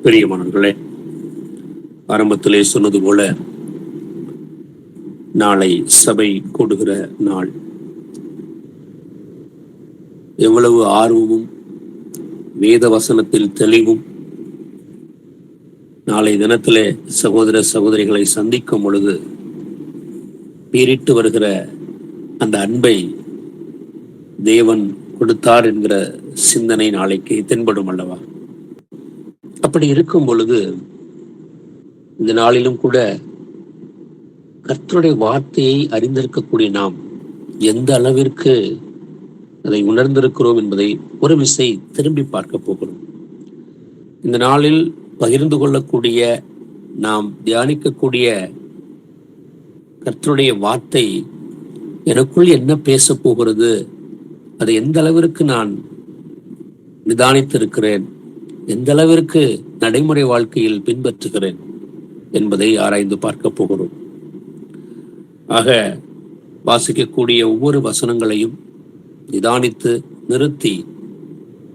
பிரியமானவர்களே, ஆரம்பத்திலே சொன்னது போல நாளை சபை கூடுகிற நாள். எவ்வளவு ஆர்வமும் வேத வசனத்தில் தெளிவும் நாளை தினத்திலே சகோதர சகோதரிகளை சந்திக்கும் பொழுது பீரிட்டு வருகிற அந்த அன்பை தேவன் கொடுத்தார் என்கிற சிந்தனை நாளைக்கு தென்படும் அல்லவா? அப்படி இருக்கும் பொழுது இந்த நாளிலும் கூட கர்த்தருடைய வார்த்தையை அறிந்திருக்கக்கூடிய நாம் எந்த அளவிற்கு அதை உணர்ந்திருக்கிறோம் என்பதை ஒரு விசை திரும்பி பார்க்க போகிறோம். இந்த நாளில் பகிர்ந்து கொள்ளக்கூடிய, நாம் தியானிக்கக்கூடிய கர்த்தருடைய வார்த்தை எனக்குள் என்ன பேச போகிறது, அதை எந்த அளவிற்கு நான் நிதானித்திருக்கிறேன், எந்த அளவிற்கு நடைமுறை வாழ்க்கையில் பின்பற்றுகிறேன் என்பதை ஆராய்ந்து பார்க்க போகிறோம். ஆக வாசிக்கக்கூடிய ஒவ்வொரு வசனங்களையும் நிதானித்து நிறுத்தி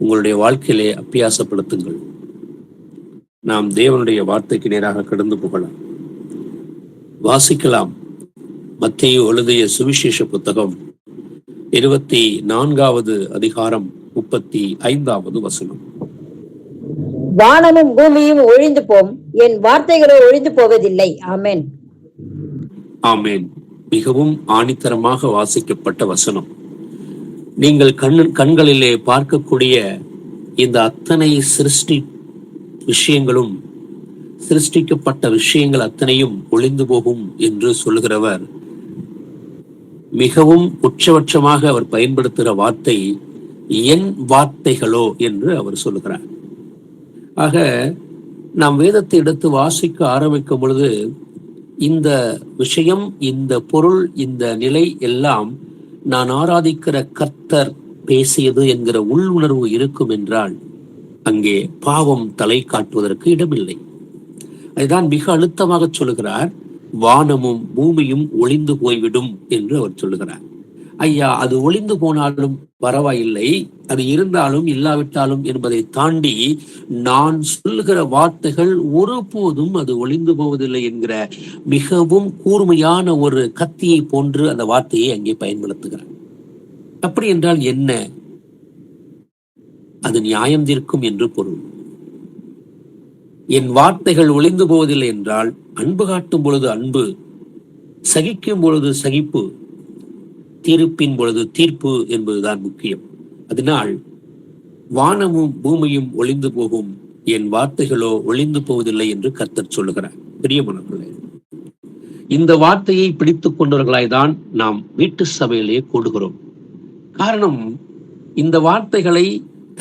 உங்களுடைய வாழ்க்கையிலே அபியாசப்படுத்துங்கள். நாம் தேவனுடைய வார்த்தைக்கு நேராக கடந்து போகலாம். வாசிக்கலாம். மத்தேயு எழுதிய சுவிசேஷ புத்தகம் 24வது அதிகாரம் 35வது வசனம். வானமும் பூமியும் ஒழிந்து போம், என் வார்த்தைகளோ ஒழிந்து போவதில்லை. ஆமென். ஆமென். மிகவும் ஆணித்தரமாக வாசிக்கப்பட்ட வசனம். நீங்கள் கண்களிலே பார்க்கக்கூடிய இந்த அத்தனை சிருஷ்டி விஷயங்களும், சிருஷ்டிக்கப்பட்ட விஷயங்கள் அத்தனையும் ஒளிந்து போகும் என்று சொல்லுகிறவர் மிகவும் உச்சபட்சமாக அவர் பயன்படுத்துகிற வார்த்தை என் வார்த்தைகளோ என்று அவர் சொல்லுகிறார். ஆக நாம் வேதத்தை எடுத்து வாசிக்க ஆரம்பிக்கும் பொழுது இந்த விஷயம், இந்த பொருள், இந்த நிலை எல்லாம் நான் ஆராதிக்கிற கர்த்தர் பேசியது என்கிற உள்ளுணர்வு இருக்கும் என்றால் அங்கே பாவம் தலை காட்டுவதற்கு இடமில்லை. அதுதான் மிக அழுத்தமாக சொல்லுகிறார். வானமும் பூமியும் ஒளிந்து போய்விடும் என்று அவர் சொல்லுகிறார். ஐயா, அது ஒளிந்து போனாலும் பரவாயில்லை, அது இருந்தாலும் இல்லாவிட்டாலும் என்பதை தாண்டி நான் சொல்லுகிற வார்த்தைகள் ஒருபோதும் அது ஒளிந்து போவதில்லை என்கிற மிகவும் கூர்மையான ஒரு கத்தியை போன்று அந்த வார்த்தையை அங்கே பயன்படுத்துகிறார். அப்படி என்றால் என்ன? அது நியாயம் தீர்க்கும் என்று பொருள். என் வார்த்தைகள் ஒளிந்து போவதில்லை என்றால் அன்பு காட்டும் பொழுது அன்பு, சகிக்கும் பொழுது சகிப்பு, தீர்ப்பின் பொழுது தீர்ப்பு என்பதுதான் முக்கியம். அதனால் வானமும் பூமியும் ஒளிந்து போகும், என் வார்த்தைகளோ ஒளிந்து போவதில்லை என்று கர்த்தர் சொல்லுகிறார். பிரியமானவர்களே, இந்த வார்த்தையை பிடித்துக் கொண்டவர்களாய்தான் நாம் வீட்டு சபையிலே கூடுகிறோம். காரணம், இந்த வார்த்தைகளை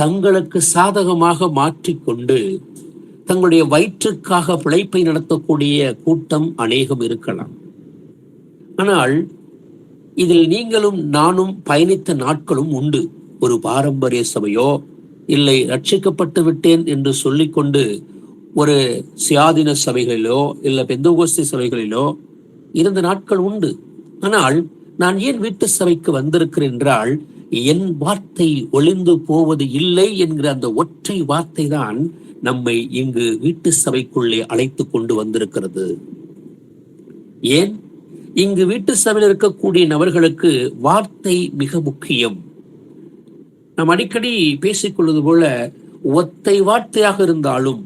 தங்களுக்கு சாதகமாக மாற்றிக்கொண்டு தங்களுடைய வயிற்றுக்காக பிழைப்பை நடத்தக்கூடிய கூட்டம் அநேகம் இருக்கலாம். ஆனால் இதில் நீங்களும் நானும் பயணித்த நாட்களும் உண்டு. ஒரு பாரம்பரிய சபையோ இல்லை ரட்சிக்கப்பட்டு விட்டேன் என்று சொல்லிக்கொண்டு ஒரு சுயாதீன சபைகளிலோ இல்லை பெந்தகோஸ்தே சபைகளிலோ இருந்த நாட்கள் உண்டு. ஆனால் நான் ஏன் வீட்டு சபைக்கு வந்திருக்கிறேன் என்றால், என் வார்த்தை ஒளிந்து போவது இல்லை என்கிற அந்த ஒற்றை வார்த்தை தான் நம்மை இங்கு வீட்டு சபைக்குள்ளே அழைத்து கொண்டு வந்திருக்கிறது. ஏன்? இங்கு வீட்டு சபையில் இருக்கக்கூடிய நபர்களுக்கு வார்த்தை மிக முக்கியம். நாம் அடிக்கடி பேசிக்கொள்வது போல ஒத்தை வார்த்தையாக இருந்தாலும்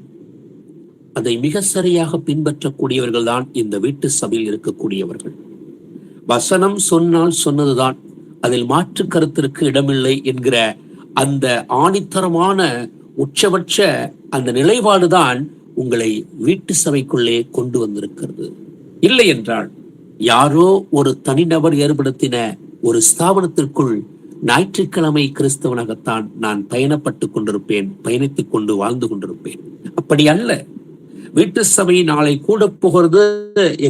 அதை மிக சரியாக பின்பற்றக்கூடியவர்கள் தான் இந்த வீட்டு சபையில் இருக்கக்கூடியவர்கள். வசனம் சொன்னால் சொன்னதுதான், அதில் மாற்று கருத்திற்கு இடமில்லை என்கிற அந்த ஆணித்தரமான உச்சபட்ச அந்த நிலைப்பாடுதான் உங்களை வீட்டு சபைக்குள்ளே கொண்டு வந்திருக்கிறது. இல்லை என்றால் யாரோ ஒரு தனிநபர் ஏற்படுத்தின ஒரு ஸ்தாபனத்திற்குள் ஞாயிற்றுக்கிழமை கிறிஸ்தவனாகத்தான் நான் பயணப்பட்டு கொண்டிருப்பேன், பயணித்துக் கொண்டு வாழ்ந்து கொண்டிருப்பேன். அப்படி அல்ல. வீட்டு சபை நாளை கூட போகிறது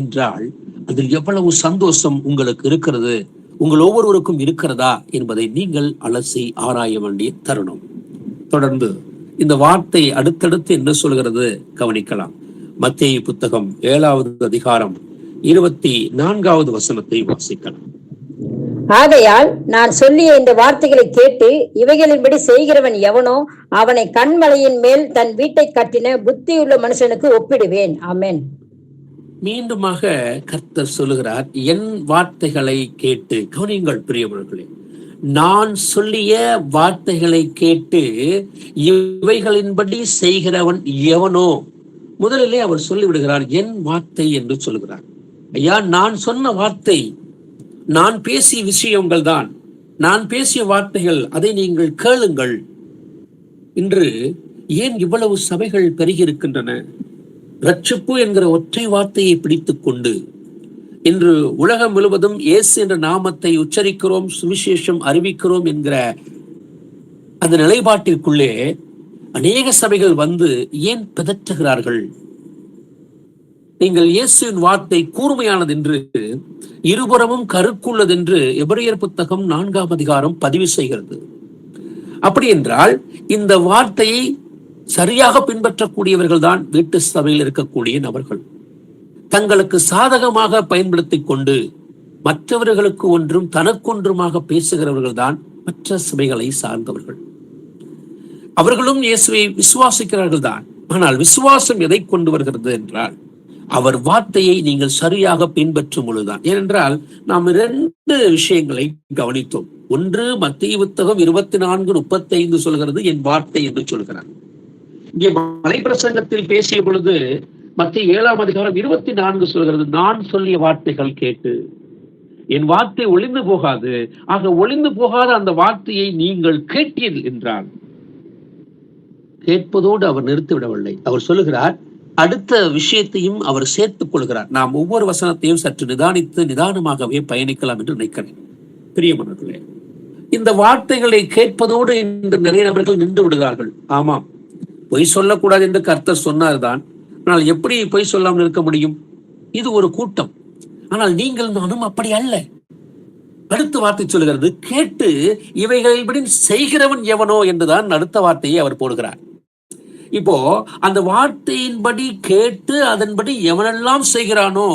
என்றால் அதில் எவ்வளவு சந்தோஷம் உங்களுக்கு இருக்கிறது, உங்கள் ஒவ்வொருவருக்கும் இருக்கிறதா என்பதை நீங்கள் அலசி ஆராய வேண்டிய தருணம். தொடர்ந்து இந்த வார்த்தை அடுத்தடுத்து என்ன சொல்கிறது கவனிக்கலாம். மத்தேயு புத்தகம் 7வது அதிகாரம் 24வது வசனத்தை வாசிக்கலாம். ஆகையால் நான் சொல்லிய இந்த வார்த்தைகளை கேட்டு இவைகளின்படி செய்கிறவன் எவனோ அவனை கண்மலையின் மேல் தன் வீட்டை கட்டின புத்தியுள்ள மனுஷனுக்கு ஒப்பிடுவேன். ஆமென். மீண்டுமாக கர்த்தர் சொல்லுகிறார், என் வார்த்தைகளை கேட்டு. கவனியுங்கள் பிரியவர்களே, நான் சொல்லிய வார்த்தைகளை கேட்டு இவைகளின்படி செய்கிறவன் எவனோ. முதலிலே அவர் சொல்லிவிடுகிறார் என் வார்த்தை என்று சொல்லுகிறார். ஐயா, நான் சொன்ன வார்த்தை, நான் பேசிய விஷயங்கள் தான், நான் பேசிய வார்த்தைகள், அதை நீங்கள் கேளுங்கள். இன்று ஏன் இவ்வளவு சபைகள் பெருகி இருக்கின்றன? ரட்சிப்பு என்கிற ஒற்றை வார்த்தையை பிடித்துக் கொண்டு இன்று உலகம் முழுவதும் இயேசு என்ற நாமத்தை உச்சரிக்கிறோம், சுவிசேஷம் அறிவிக்கிறோம் என்கிற அந்த நிலைப்பாட்டிற்குள்ளே அநேக சபைகள் வந்து ஏன் பிதற்றுகிறார்கள்? நீங்கள் இயேசுவின் வார்த்தை கூர்மையானது என்று, இருபுறமும் கருக்குள்ளது என்று எபிரேயர் புத்தகம் 4ஆம் அதிகாரம் பதிவு செய்கிறது. அப்படி என்றால் இந்த வார்த்தையை சரியாக பின்பற்றக்கூடியவர்கள் தான் வீட்டு சபையில் இருக்கக்கூடிய நபர்கள். தங்களுக்கு சாதகமாக பயன்படுத்திக் கொண்டு மற்றவர்களுக்கு ஒன்றும் தனக்கொன்றுமாக பேசுகிறவர்கள் தான் மற்ற சபைகளை சார்ந்தவர்கள். அவர்களும் இயேசுவை விசுவாசிக்கிறார்கள் தான். ஆனால் விசுவாசம் எதை கொண்டு வருகிறது என்றால், அவர் வார்த்தையை நீங்கள் சரியாக பின்பற்றும் பொழுதுதான். ஏனென்றால் நாம் 2 விஷயங்களை கவனித்தோம். ஒன்று, மத்தேயு புத்தகம் 24:35 சொல்கிறது என் வார்த்தை என்று சொல்கிறார். இங்கே மலைப்பிரசங்கத்தில் பேசிய பொழுது மத்தேயு 7ஆம் அதிகாரம் 24 சொல்கிறது, நான் சொல்லிய வார்த்தைகள் கேட்டு. என் வார்த்தை ஒளிந்து போகாது. ஆக ஒளிந்து போகாத அந்த வார்த்தையை நீங்கள் கேட்டீர்கள் என்றால், கேட்பதோடு அவர் நிறுத்திவிடவில்லை. அவர் சொல்லுகிறார், அடுத்த விஷயத்தையும் அவர் சேர்த்துக் கொள்கிறார். நாம் ஒவ்வொரு வசனத்தையும் சற்று நிதானித்து நிதானமாகவே பயணிக்கலாம் என்று நினைக்கிறேன். பிரியமானவர்களே, இந்த வார்த்தைகளை கேட்பதோடு இன்று நிறைய நபர்கள் நின்று விடுகிறார்கள். ஆமாம், பொய் சொல்லக்கூடாது என்று கர்த்தர் சொன்னார்தான். ஆனால் எப்படி பொய் சொல்லாமல் இருக்க முடியும்? இது ஒரு கூட்டம். ஆனால் நீங்கள் நானும் அப்படி அல்ல. அடுத்த வார்த்தை சொல்லுகிறது, கேட்டு இவைகளின்படி செய்கிறவன் எவனோ என்றுதான் அடுத்த வார்த்தையை அவர் போடுகிறார். இப்போ அந்த வார்த்தையின்படி கேட்டு அதன்படி எவனெல்லாம் செய்கிறானோ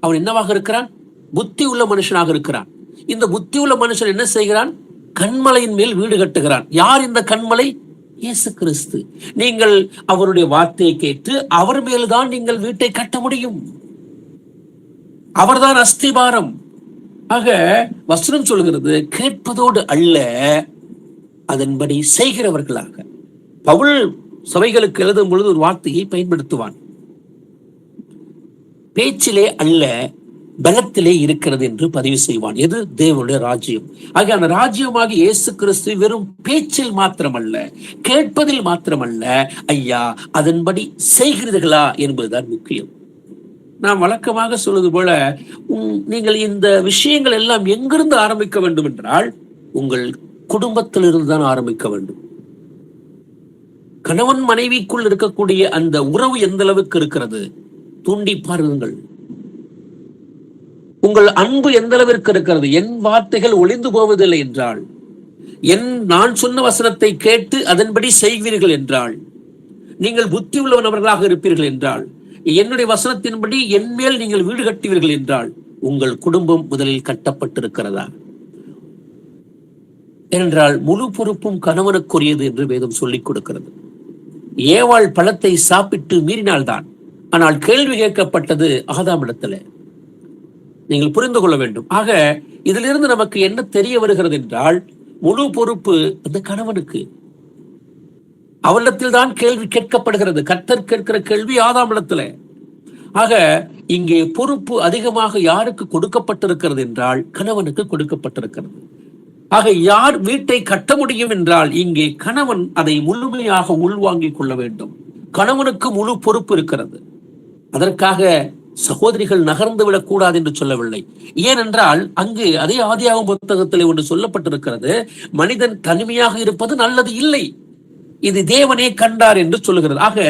அவன் என்னவாக இருக்கிறான்? புத்தி உள்ள மனுஷனாக இருக்கிறான். இந்த புத்தி உள்ள மனுஷன் என்ன செய்கிறான்? கண்மலையின் மேல் வீடு கட்டுகிறான். யார் இந்த கண்மலை? இயேசு கிறிஸ்து. நீங்கள் அவருடைய வார்த்தையை கேட்டு அவர் மேல்தான் நீங்கள் வீட்டை கட்ட முடியும். அவர்தான் அஸ்திபாரம். ஆக வசனம் சொல்கிறது, கேட்பதோடு அல்ல, அதன்படி செய்கிறவர்களாக. பவுல் சபைகளுக்கு எழுதும் பொழுது ஒரு வார்த்தையை பயன்படுத்துவான், பேச்சிலே அல்ல பலத்திலே இருக்கிறது என்று பதிவு செய்வான். எது? தேவனுடைய ராஜ்யம். ஆக அந்த ராஜ்யமாக இயேசு கிறிஸ்து வெறும் பேச்சில் மாத்திரமல்ல, கேட்பதில் மாத்திரமல்ல, ஐயா அதன்படி செய்கிறீர்களா என்பதுதான் முக்கியம். நான் வழக்கமாக சொல்வது போல, நீங்கள் இந்த விஷயங்கள் எல்லாம் எங்கிருந்து ஆரம்பிக்க வேண்டும் என்றால், உங்கள் குடும்பத்திலிருந்து தான் ஆரம்பிக்க வேண்டும். கணவன் மனைவிக்குள் இருக்கக்கூடிய அந்த உறவு எந்த அளவுக்கு இருக்கிறது தூண்டி பாருங்கள். உங்கள் அன்பு எந்த அளவிற்கு இருக்கிறது. என் வார்த்தைகள் ஒளிந்து போவதில்லை என்றால், நான் சொன்ன வசனத்தை கேட்டு அதன்படி செய்வீர்கள் என்றால், நீங்கள் புத்தி உள்ளவனவர்களாக இருப்பீர்கள் என்றால், என்னுடைய வசனத்தின்படி என் மேல் நீங்கள் வீடு கட்டுவீர்கள் என்றால், உங்கள் குடும்பம் முதலில் கட்டப்பட்டிருக்கிறதா? ஏனென்றால் முழு பொறுப்பும் கணவனுக்குரியது என்று வேதம் சொல்லிக் கொடுக்கிறது. ஏவாள் பழத்தை சாப்பிட்டு மீறினால்தான், ஆனால் கேள்வி கேட்கப்பட்டது ஆதாமிடத்துல. நீங்கள் புரிந்து கொள்ள வேண்டும். ஆக இதிலிருந்து நமக்கு என்ன தெரிய வருகிறது என்றால், முழு பொறுப்பு அந்த கணவனுக்கு. அவரிடத்தில் தான் கேள்வி கேட்கப்படுகிறது. கர்த்தர் கேட்கிற கேள்வி ஆதாமிடத்துல. ஆக இங்கே பொறுப்பு அதிகமாக யாருக்கு கொடுக்கப்பட்டிருக்கிறது என்றால், கணவனுக்கு கொடுக்கப்பட்டிருக்கிறது. ஆக யார் வீட்டை கட்ட முடியும் என்றால், இங்கே கணவன் அதை முழுமையாக உள்வாங்கிக் கொள்ள வேண்டும். கணவனுக்கு முழு பொறுப்பு இருக்கிறது. அதற்காக சகோதரிகள் நகர்ந்து விடக்கூடாது என்று சொல்லவில்லை. ஏனென்றால் அங்கு அதே ஆதியாகமம் புத்தகத்திலே ஒன்று சொல்லப்பட்டிருக்கிறது, மனிதன் தனிமையாக இருப்பது நல்லது இல்லை, இது தேவனே கண்டார் என்று சொல்லுகிறது. ஆக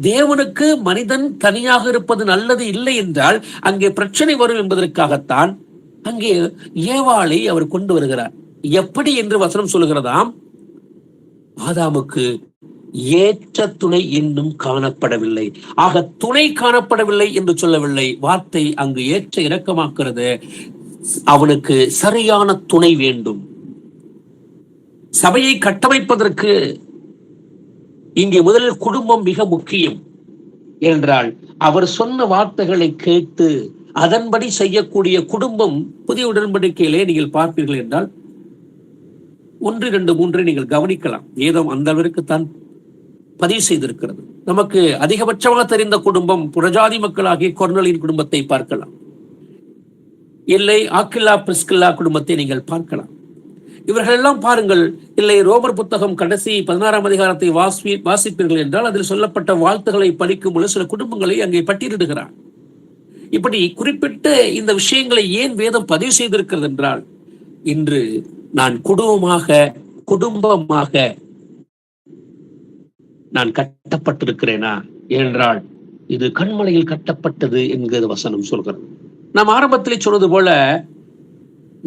தேவனுக்கு மனிதன் தனியாக இருப்பது நல்லது இல்லை என்றால் அங்கே பிரச்சனை வரும் என்பதற்காகத்தான் அங்கே ஏவாளை அவர் கொண்டு வருகிறார். எப்படி என்று வசனம் சொல்லுகிறதாம், ஆதாமுக்கு ஏற்ற துணை இன்னும் காணப்படவில்லை. ஆக துணை காணப்படவில்லை என்று சொல்லவில்லை, வார்த்தை அங்கு ஏற்ற இறக்கமாக்குறது. அவனுக்கு சரியான துணை வேண்டும். சபையை கட்டமைப்பதற்கு இங்கே முதலில் குடும்பம் மிக முக்கியம். என்றால் அவர் சொன்ன வார்த்தைகளை கேட்டு அதன்படி செய்யக்கூடிய குடும்பம் புதிய உடன்படிக்கையிலே நீங்கள் பார்ப்பீர்கள் என்றால் 1, 2, 3 நீங்கள் கவனிக்கலாம். வேதம் அந்த அளவிற்கு தான் பதிவு செய்திருக்கிறது. நமக்கு அதிகபட்சமாக தெரிந்த குடும்பம் புறஜாதி மக்களாகிய கொர்நேலியின் குடும்பத்தை பார்க்கலாம், இல்லை ஆக்கில்லா பிரிஸ்கில்லா குடும்பத்தை நீங்கள் பார்க்கலாம். இவர்கள் எல்லாம் பாருங்கள். இல்லை ரோமர் புத்தகம் கடைசி 16ஆம் அதிகாரத்தை வாசிப்பீர்கள் என்றால் அதில் சொல்லப்பட்ட வாழ்த்துக்களை படிக்கும் பொழுது சில குடும்பங்களை அங்கே பட்டியலிடுகிறார். இப்படி குறிப்பிட்ட இந்த விஷயங்களை ஏன் வேதம் பதிவு செய்திருக்கிறது என்றால், இன்று நான் குடும்பமாக நான் கட்டப்பட்டிருக்கிறேனா என்றால் இது கண்மலையில் கட்டப்பட்டது என்கிறது வசனம் சொல்கிறது. நாம் ஆரம்பத்தில் சொன்னது போல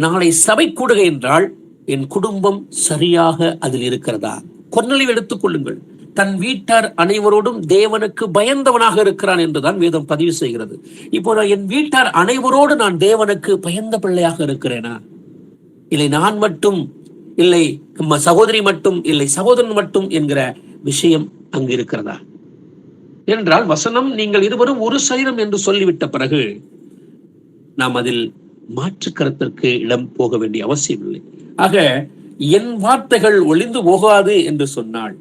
நாளை சபை கூடுகை என்றால் என் குடும்பம் சரியாக அதில் இருக்கிறதா? கொர்நேலியை எடுத்துக் கொள்ளுங்கள். தன் வீட்டார் அனைவரோடும் தேவனுக்கு பயந்தவனாக இருக்கிறான் என்றுதான் வேதம் பதிவு செய்கிறது. இப்போ என் வீட்டார் அனைவரோடு நான் தேவனுக்கு பயந்த பிள்ளையாக இருக்கிறேனா? இல்லை நான் மட்டும், இல்லை சகோதரி மட்டும், இல்லை சகோதரன் மட்டும் என்கிற விஷயம் அங்கு இருக்கிறதா என்றால் வசனம் நீங்கள் இருவரும் ஒரு சரீரம் என்று சொல்லிவிட்ட பிறகு நாம் அதில் மாற்று கருத்திற்கு இடம் போக வேண்டிய அவசியம் இல்லை. ஆக என் வார்த்தைகள் ஒளிந்து போகாது என்று சொன்னால்,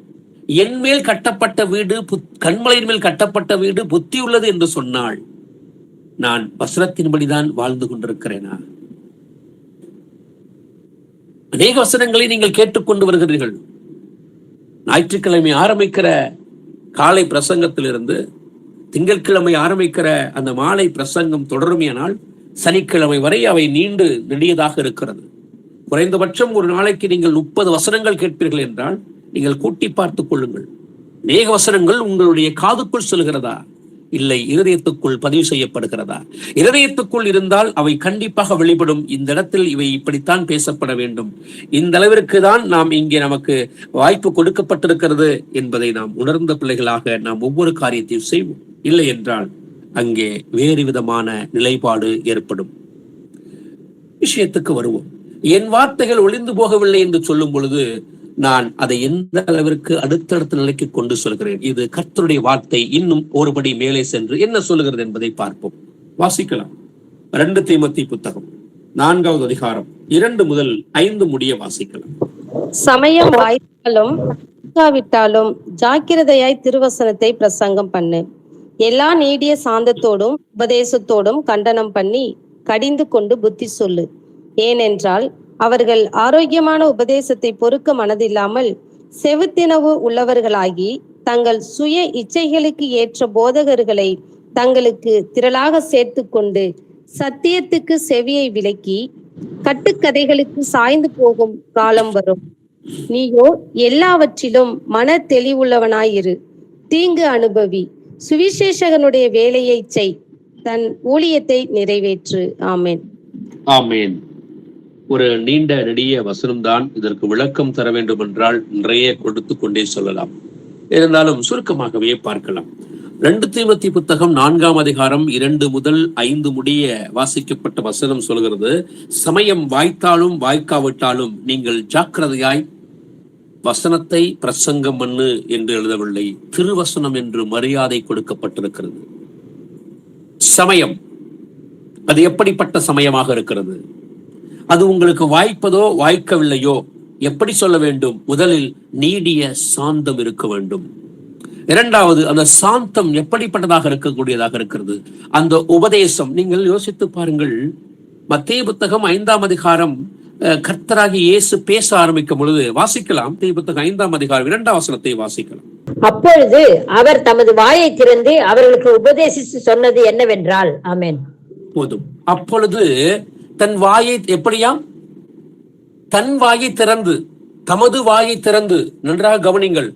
என் மேல் கட்டப்பட்ட வீடு கண்மலையின் மேல் கட்டப்பட்ட வீடு புத்தி உள்ளது என்று சொன்னால், நான் வசனத்தின்படிதான் வாழ்ந்து கொண்டிருக்கிறேனா? அநேக வசனங்களை நீங்கள் கேட்டுக்கொண்டு வருகிறீர்கள். ஞாயிற்றுக்கிழமை ஆரம்பிக்கிற காலை பிரசங்கத்திலிருந்து திங்கட்கிழமை ஆரம்பிக்கிற அந்த மாலை பிரசங்கம் தொடருமையானால் சனிக்கிழமை வரை அவை நீண்டு நெடியதாக இருக்கிறது. குறைந்தபட்சம் ஒரு நாளைக்கு நீங்கள் 30 வசனங்கள் கேட்பீர்கள் என்றால் நீங்கள் கூட்டி பார்த்துக் கொள்ளுங்கள். அநேக வசனங்கள் உங்களுடைய காதுக்குள் செல்கிறதா, இல்லை இருதயத்துக்குள் பதிவு செய்யப்படுகிறதா? இருதயத்துக்குள் இருந்தால் அவை கண்டிப்பாக வெளிப்படும். இந்த இடத்தில் இவை இப்படித்தான் பேசப்பட வேண்டும், இந்த அளவிற்கு தான் நாம் இங்கே நமக்கு வாய்ப்பு கொடுக்கப்பட்டிருக்கிறது என்பதை நாம் உணர்ந்த பிள்ளைகளாக நாம் ஒவ்வொரு காரியத்தையும் செய்வோம். இல்லை என்றால் அங்கே வேறு விதமான நிலைப்பாடு ஏற்படும். விஷயத்துக்கு வருவோம். என் வார்த்தைகள் ஒளிந்து போகவில்லை என்று சொல்லும் பொழுது நான் அதை எந்த அளவிற்கு அடுத்தடுத்த நிலைக்கு கொண்டு சொல்கிறேன். இது கர்த்தருடைய வார்த்தை. இன்னும் ஒருபடி மேலே சென்று என்ன சொல்லுகிறது என்பதை பார்ப்போம். வாசிக்கலாம். 2 தீமோத்தேயு புத்தகம் 4வது அதிகாரம் 2 முதல் 5 முடிய வாசிக்கலாம். சமயம் வாய்த்தாலும் ஜாக்கிரதையாய் திருவசனத்தை பிரசங்கம் பண்ணு. எல்லா நீடிய சாந்தத்தோடும் உபதேசத்தோடும் கண்டனம் பண்ணி கடிந்து கொண்டு புத்தி சொல்லு. ஏனென்றால் அவர்கள் ஆரோக்கியமான உபதேசத்தை பொறுக்க மனதில்லாமல் செவுத்தினவு உள்ளவர்களாகி தங்கள் சுய இச்சைகளுக்கு ஏற்ற போதகர்களை தங்களுக்கு திரளாக சேர்த்து கொண்டு சத்தியத்துக்கு செவியை விலக்கி கட்டுக்கதைகளுக்கு சாய்ந்து போகும் காலம் வரும். நீயோ எல்லாவற்றிலும் மன தெளிவுள்ளவனாயிரு, தீங்கு அனுபவி, சுவிசேஷகனுடைய வேலையை செய், தன் ஊழியத்தை நிறைவேற்று. ஆமேன். ஆமேன். ஒரு நீண்ட நெடிய வசனம்தான். இதற்கு விளக்கம் தர வேண்டும் என்றால் நிறைய கொடுத்து கொண்டே சொல்லலாம். இருந்தாலும் சுருக்கமாகவே பார்க்கலாம். 2 தீமோத்தேயு புத்தகம் 4ஆம் அதிகாரம் 2 முதல் 5 முடிய வாசிக்கப்பட்ட வசனம் சொல்கிறது, சமயம் வாய்த்தாலும் வாய்க்காவிட்டாலும் நீங்கள் ஜாக்கிரதையாய் வசனத்தை பிரசங்கம் பண்ணு என்று எழுதவில்லை, திருவசனம் என்று மரியாதை கொடுக்கப்பட்டிருக்கிறது. சமயம் அது எப்படிப்பட்ட சமயமாக இருக்கிறது? அது உங்களுக்கு வாய்ப்பதோ வாய்க்கவில்லையோ எப்படி சொல்ல வேண்டும்? முதலில் நீடிய சாந்தம் இருக்க வேண்டும். இரண்டாவது, அந்த சாந்தம் எப்படிப்பட்டதாக இருக்கக்கூடியதாக இருக்கிறது? அந்த உபதேசம். நீங்கள் யோசித்து பாருங்கள். மத்தேயு புத்தகம் 5ஆம் அதிகாரம் கர்த்தராகி இயேசு பேச ஆரம்பிக்கும் பொழுது வாசிக்கலாம். மத்தேயு புத்தகம் 5ஆம் அதிகாரம் 2ஆம் வசனத்தை வாசிக்கலாம். அப்பொழுது அவர் தமது வாயை திறந்து அவர்களுக்கு உபதேசித்து சொன்னது என்னவென்றால், ஆமென். போதும். அப்பொழுது தன் வாயை எப்படியாம்? தன் வாயை திறந்து, தமது வாயை திறந்து. நன்றாக கவனிங்கள்.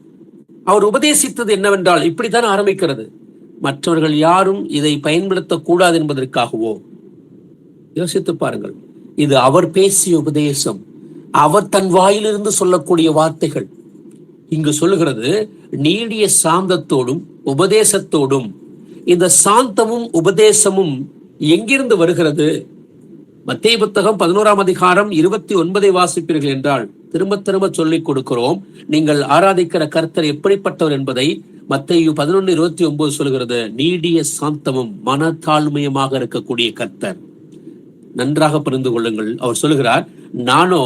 அவர் உபதேசித்தது என்னவென்றால் இப்படித்தான் ஆரம்பிக்கிறது. மற்றவர்கள் யாரும் இதை பயன்படுத்தக் கூடாது என்பதற்காகவோ? யோசித்து பாருங்கள். இது அவர் பேசிய உபதேசம், அவர் தன் வாயிலிருந்து சொல்லக்கூடிய வார்த்தைகள். இங்கு சொல்லுகிறது நீடிய சாந்தத்தோடும் உபதேசத்தோடும். இந்த சாந்தமும் உபதேசமும் எங்கிருந்து வருகிறது? மத்தேயு புத்தகம் 11ஆம் அதிகாரம் 29 வாசிப்பீர்கள் என்றால், திரும்ப திரும்ப சொல்லிக் கொடுக்கிறோம், நீங்கள் ஆராதிக்கிற கர்த்தர் எப்படிப்பட்டவர் என்பதை. மத்தேயு 11:29 சொல்கிறது, நீடிய சாந்தமும் மனத்தாழ்மையுமாக இருக்கக்கூடிய கர்த்தர். நன்றாக புரிந்து கொள்ளுங்கள். அவர் சொல்லுகிறார், நானோ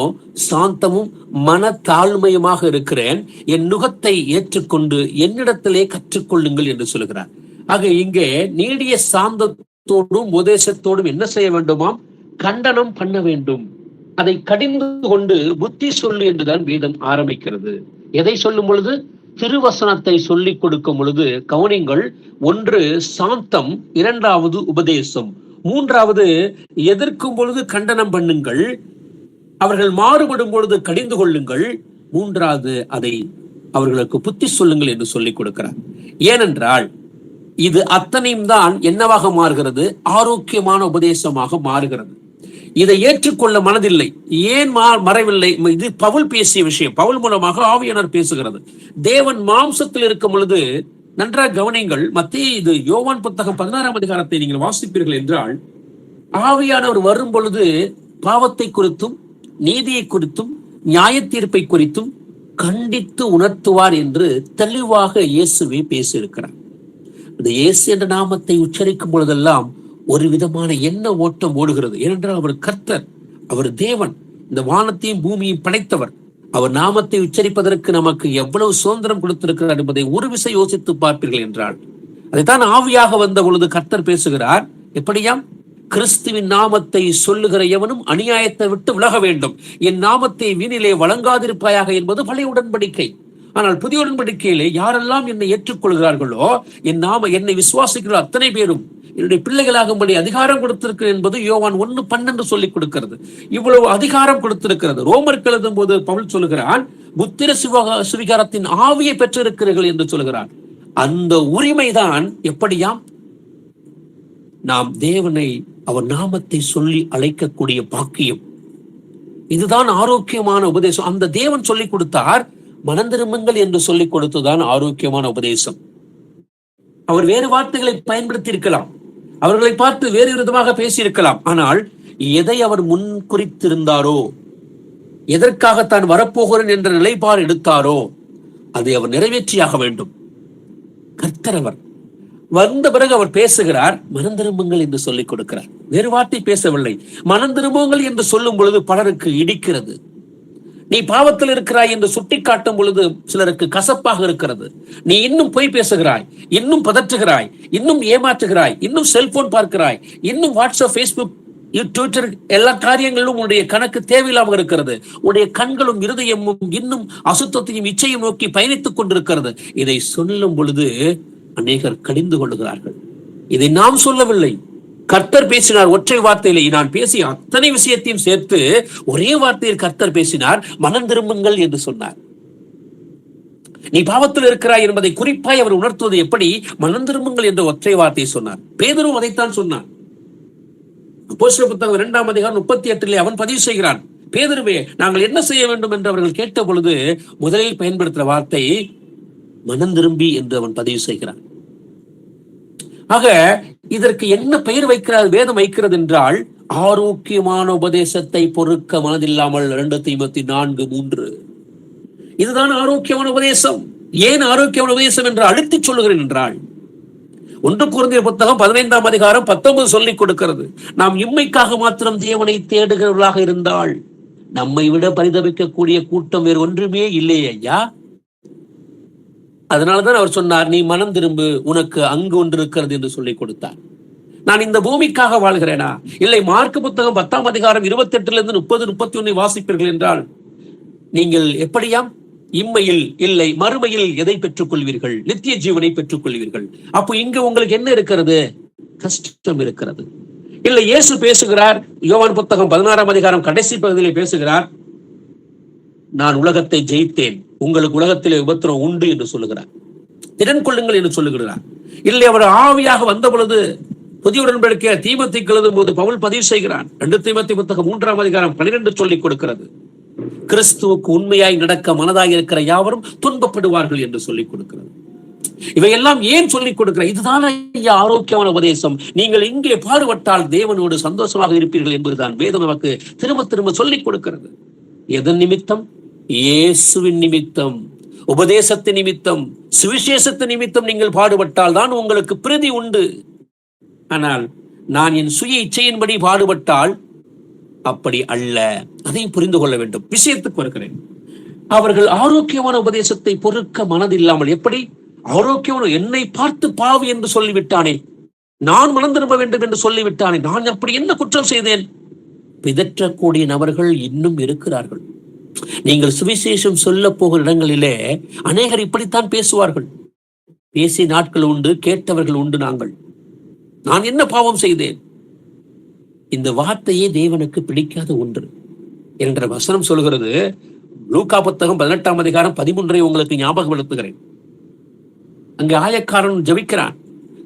சாந்தமும் மனத்தாழ்மையுமாக இருக்கிறேன், என் நுகத்தை ஏற்றுக்கொண்டு என்னிடத்திலே கற்றுக்கொள்ளுங்கள் என்று சொல்லுகிறார். ஆக இங்கே நீடிய சாந்தத்தோடும் உபதேசத்தோடும் என்ன செய்ய வேண்டுமாம்? கண்டனம் பண்ண வேண்டும். அதை கடிந்து கொண்டு புத்தி சொல்லு என்றுதான் வேதம் ஆரம்பிக்கிறது. எதை சொல்லும் பொழுது? திருவசனத்தை சொல்லிக் கொடுக்கும் பொழுது கவனிங்கள். ஒன்று சாந்தம், இரண்டாவது உபதேசம், மூன்றாவது எதிர்க்கும் பொழுது கண்டனம் பண்ணுங்கள், அவர்கள் மாறுபடும் பொழுது கடிந்து கொள்ளுங்கள், மூன்றாவது அதை அவர்களுக்கு புத்தி சொல்லுங்கள் என்று சொல்லிக் கொடுக்கிறார். ஏனென்றால் இது அத்தனையும் தான் என்னவாக மாறுகிறது? ஆரோக்கியமான உபதேசமாக மாறுகிறது. இதை ஏற்றுக்கொள்ள மனதில்லை. ஏன் மறைவில்லை? இது பவுல் பேசிய விஷயம். பவுல் மூலமாக ஆவியானவர் பேசுகிறது. தேவன் மாம்சத்தில் இருக்கும் பொழுது, நன்றாக கவனிங்கள், இது யோவான் புத்தகம் 16ஆம் அதிகாரத்தை நீங்கள் வாசிப்பீர்கள் என்றால், ஆவியானவர் வரும் பொழுது பாவத்தை குறித்தும் நீதியை குறித்தும் நியாய தீர்ப்பை குறித்தும் கண்டித்து உணர்த்துவார் என்று தெளிவாக இயேசுவே பேசியிருக்கிறார். இந்த இயேசு என்ற நாமத்தை உச்சரிக்கும் பொழுதெல்லாம் ஒரு விதமான எண்ண ஓட்டம் ஓடுகிறது. ஏனென்றால் அவர் கர்த்தர், அவர் தேவன், இந்த வானத்தையும் பூமியையும் படைத்தவர். அவர் நாமத்தை உச்சரிப்பதற்கு நமக்கு எவ்வளவு சுதந்திரம் கொடுத்திருக்கிறார் என்பதை ஒரு விசை யோசித்து பார்ப்பீர்கள் என்றால், அதைத்தான் ஆவியாக வந்த பொழுது கர்த்தர் பேசுகிறார். எப்படியாம்? கிறிஸ்துவின் நாமத்தை சொல்லுகிற எவனும் அநியாயத்தை விட்டு விலக வேண்டும், என் நாமத்தை வீணிலே வழங்காதிருப்பாயாக என்பது பழைய உடன்படிக்கை. ஆனால் புதிய உடன்படிக்கையிலே யாரெல்லாம் என்னை ஏற்றுக்கொள்கிறார்களோ, என்னை விசுவாசிக்கிற அத்தனை பேரும் என்னுடைய பிள்ளைகளாகும்படி அதிகாரம் கொடுத்திருக்கிறது என்பது யோவான் 1:12 சொல்லிக் கொடுக்கிறது. இவ்வளவு அதிகாரம் கொடுத்திருக்கிறது. ரோமருக்கு எழுதும் போது பவுல் சொல்லுகிறான், புத்திர சுவிகாரத்தின் ஆவியை பெற்றிருக்கிறீர்கள் என்று சொல்கிறார். அந்த உரிமைதான் எப்படியாம்? நாம் தேவனை அவர் நாமத்தை சொல்லி அழைக்கக்கூடிய பாக்கியம். இதுதான் ஆரோக்கியமான உபதேசம். அந்த தேவன் சொல்லிக் கொடுத்தார். மனந்திரும்புங்கள் என்று சொல்லிக் கொடுத்துதான் ஆரோக்கியமான உபதேசம். அவர் வேறு வார்த்தைகளை பயன்படுத்தி இருக்கலாம், அவர்களை பார்த்து வேறு விதமாக பேசியிருக்கலாம். ஆனால் எதை அவர் முன் குறித்திருந்தாரோ, எதற்காக தான் வரப்போகிறேன் என்ற நிலைப்பாடு எடுத்தாரோ, அதை அவர் நிறைவேற்றியாக வேண்டும். கர்த்தர் அவர் வந்த பிறகு அவர் பேசுகிறார், மனந்திரும்புங்கள் என்று சொல்லிக் கொடுக்கிறார். வேறு வார்த்தை பேசவில்லை. மனந்திரும்புங்கள் என்று சொல்லும் பொழுது பலருக்கு இடிக்கிறது. நீ பாவத்தில் இருக்கிறாய் என்று சுட்டி காட்டும் பொழுது சிலருக்கு கசப்பாக இருக்கிறது. நீ இன்னும் பொய் பேசுகிறாய், இன்னும் பதற்றுகிறாய், இன்னும் ஏமாற்றுகிறாய், இன்னும் செல்போன் பார்க்கிறாய், இன்னும் வாட்ஸ்அப், பேஸ்புக், ட்விட்டர் எல்லா காரியங்களிலும் உன்னுடைய கணக்கு தேவையில்லாமல் இருக்கிறது. உன்னுடைய கண்களும் இருதயமும் இன்னும் அசுத்தத்தையும் இச்சையும் நோக்கி பயணித்துக் கொண்டிருக்கிறது. இதை சொல்லும் பொழுது அநேகர் கடிந்து கொள்ளுகிறார்கள். இதை நாம் சொல்லவில்லை, கர்த்தர் பேசினார். ஒற்றை வார்த்தையிலே நான் பேசிய அத்தனை விஷயத்தையும் சேர்த்து ஒரே வார்த்தையில் கர்த்தர் பேசினார், மனம் திரும்புங்கள் என்று சொன்னார். நீ பாவத்தில் இருக்கிறாய் என்பதை குறிப்பாய் அவர் உணர்த்துவது எப்படி? மனம் திரும்புங்கள் என்ற ஒற்றை வார்த்தையை சொன்னார். பேதுரும் அதைத்தான் சொன்னார். அப்போஸ்தலர் புத்தகம் 2ஆம் அதிகாரம் 38 அவன் பதிவு செய்கிறான், பேதுருவே நாங்கள் என்ன செய்ய வேண்டும் என்று அவர்கள் கேட்ட பொழுது முதலில் பயன்படுத்துகிற வார்த்தை மனம் திரும்பி என்று அவன் பதிவு செய்கிறான். ஆக இதற்கு என்ன பெயர் வைக்கிறார் வேதம் வைக்கிறது என்றால், ஆரோக்கியமான உபதேசத்தை பொறுக்க மனதில்லாமல். 2 தீமோத்தேயு 4:3. இதுதான் ஆரோக்கியமான உபதேசம். ஏன் ஆரோக்கியமான உபதேசம் என்று அழுத்தி சொல்லுகிறேன் என்றால், 1 கொரிந்தியர் புத்தகம் 15ஆம் அதிகாரம் 19 சொல்லிக் கொடுக்கிறது, நாம் இம்மைக்காக மாத்திரம் தேவனை தேடுகிறவர்களாக இருந்தால் நம்மை விட பரிதபிக்கக்கூடிய கூட்டம் வேறு ஒன்றுமே இல்லையே ஐயா. அதனாலதான் அவர் சொன்னார், நீ மனம் திரும்பு, உனக்கு அங்கு ஒன்று இருக்கிறது என்று சொல்லிக் கொடுத்தார். நான் இந்த பூமிக்காக வாழ்கிறேனா? இல்லை. மார்க்கு புத்தகம் 10ஆம் அதிகாரம் 28 30 31 வாசிப்பீர்கள் என்றால், நீங்கள் எப்படியாம் இம்மையில் இல்லை மறுமையில் எதை பெற்றுக் கொள்வீர்கள்? நித்திய ஜீவனை பெற்றுக் கொள்வீர்கள். அப்போ இங்கு உங்களுக்கு என்ன இருக்கிறது? கஷ்டம் இருக்கிறது. இல்லை, இயேசு பேசுகிறார். யோவான் புத்தகம் 16ஆம் அதிகாரம் கடைசி பகுதியிலே பேசுகிறார், நான் உலகத்தை ஜெயித்தேன், உங்களுக்கு உலகத்திலே உபத்திரம் உண்டு என்று சொல்லுகிறார். திறன் கொள்ளுங்கள் என்று சொல்லுகிறார். இல்லை, அவர் ஆவியாக வந்த பொழுது புதிய உடன்படிக்கை தீமோத்தேயுக்கு எழுதும் போது பவுல் பதிவு செய்கிறான். 2 தீமோத்தேயு புத்தகம் 3ஆம் அதிகாரம் 12 சொல்லிக் கொடுக்கிறது, கிறிஸ்துவுக்கு உண்மையாய் நடக்க மனதாய் இருக்கிற யாவரும் துன்பப்படுவார்கள் என்று சொல்லிக் கொடுக்கிறது. இவையெல்லாம் ஏன் சொல்லிக் கொடுக்கிற? இதுதான் ஐயா ஆரோக்கியமான உபதேசம். நீங்கள் இங்கே பாடுபட்டால் தேவனோடு சந்தோஷமாக இருப்பீர்கள் என்பதுதான் வேதம் நமக்கு திரும்ப திரும்ப சொல்லிக் கொடுக்கிறது. எதன் நிமித்தம்? இயேசுவின் நிமித்தம், உபதேசத்தின் நிமித்தம், சுவிசேஷத்தின் நிமித்தம் நீங்கள் பாடுபட்டால் தான் உங்களுக்கு பிரதி உண்டு. ஆனால் நான் என் சுய இச்சையின்படி பாடுபட்டால் அப்படி அல்ல. அதையும் புரிந்து கொள்ள வேண்டும். விஷயத்துக்கு வருகிறேன். அவர்கள் ஆரோக்கியமான உபதேசத்தை பொறுக்க மனதில்லாமல், எப்படி ஆரோக்கியமான, என்னை பார்த்து பாவி என்று சொல்லிவிட்டானே, நான் மனம் திரும்ப வேண்டும் என்று சொல்லிவிட்டானே, நான் அப்படி என்ன குற்றம் செய்தேன்? பிதற்றக்கூடிய நபர்கள் இன்னும் இருக்கிறார்கள். நீங்கள் சுவிசேஷம் சொல்ல போகிற இடங்களிலே அநேகர் இப்படித்தான் பேசுவார்கள். பேசிய நாட்கள் உண்டு, கேட்டவர்கள் உண்டு. நான் என்ன பாவம் செய்தேன்? இந்த வார்த்தையே தேவனுக்கு பிடிக்காத ஒன்று என்ற வசனம் சொல்கிறது. லூக்கா புத்தகம் 18ஆம் அதிகாரம் 13 உங்களுக்கு ஞாபகப்படுத்துகிறேன். அங்கே ஆயக்காரன் ஜெபிக்கிறான்.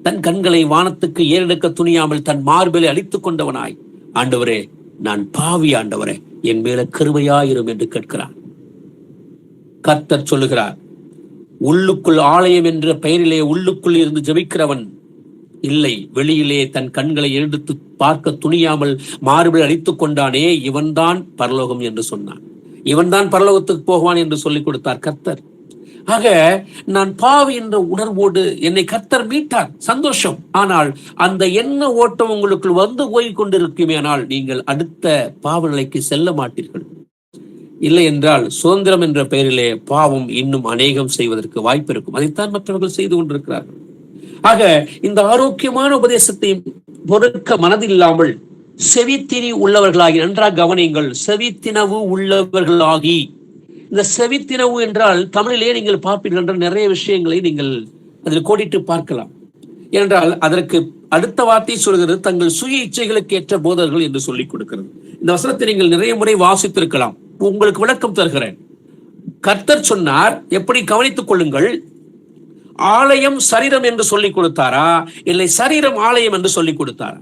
தன் கண்களை வானத்துக்கு ஏறெடுக்க துணியாமல் தன் மார்பிலை அடித்துக் கொண்டவனாய், ஆண்டவரே நான் பாவி, ஆண்டவரே என் மேல கிருபையாயிரும் என்று கேட்கிறான். கர்த்தர் சொல்லுகிறார், உள்ளுக்குள் ஆலயம் என்ற பெயரிலே உள்ளுக்குள் இருந்து ஜெபிக்கிறவன் இல்லை, வெளியிலே தன் கண்களை எடுத்து பார்க்க துணியாமல் மார்பில் அடித்துக் கொண்டானே, இவன்தான் பரலோகம் என்று சொன்னான். இவன்தான் பரலோகத்துக்கு போவான் என்று சொல்லிக் கொடுத்தார் கர்த்தர். ஆக நான் பாவி என்ற உணர்வோடு என்னை கர்த்தர் மீட்டார், சந்தோஷம். ஆனால் அந்த எண்ண ஓட்டம் உங்களுக்குள் வந்து போய் கொண்டிருக்குமே, ஆனால் நீங்கள் அடுத்த பாவ நிலைக்கு செல்ல மாட்டீர்கள். இல்லை என்றால் சுதந்திரம் என்ற பெயரிலே பாவம் இன்னும் அநேகம் செய்வதற்கு வாய்ப்பு இருக்கும். அதைத்தான் மற்றவர்கள் செய்து கொண்டிருக்கிறார்கள். ஆக இந்த ஆரோக்கியமான உபதேசத்தை பொறுக்க மனதில்லாமல் செவித்தினி உள்ளவர்களாகி, நன்றாக கவனியுங்கள், செவித்தினவு உள்ளவர்களாகி. இந்த செவித்தினவு என்றால் தமிழிலே நீங்கள் பார்ப்பீர்கள் என்ற நிறைய விஷயங்களை நீங்கள் அதில் கோடிட்டு பார்க்கலாம். ஏனென்றால் அதற்கு அடுத்த வார்த்தை சொல்கிறது, தங்கள் சுய இச்சைகளுக்கு ஏற்ற போதர்கள் என்று சொல்லிக் கொடுக்கிறது. இந்த வசனத்தை நீங்கள் நிறைய முறை வாசித்திருக்கலாம். உங்களுக்கு விளக்கம் தருகிறேன். கர்த்தர் சொன்னார், எப்படி கவனித்துக் கொள்ளுங்கள், ஆலயம் சரீரம் என்று சொல்லிக் கொடுத்தாரா, இல்லை சரீரம் ஆலயம் என்று சொல்லிக் கொடுத்தாரா?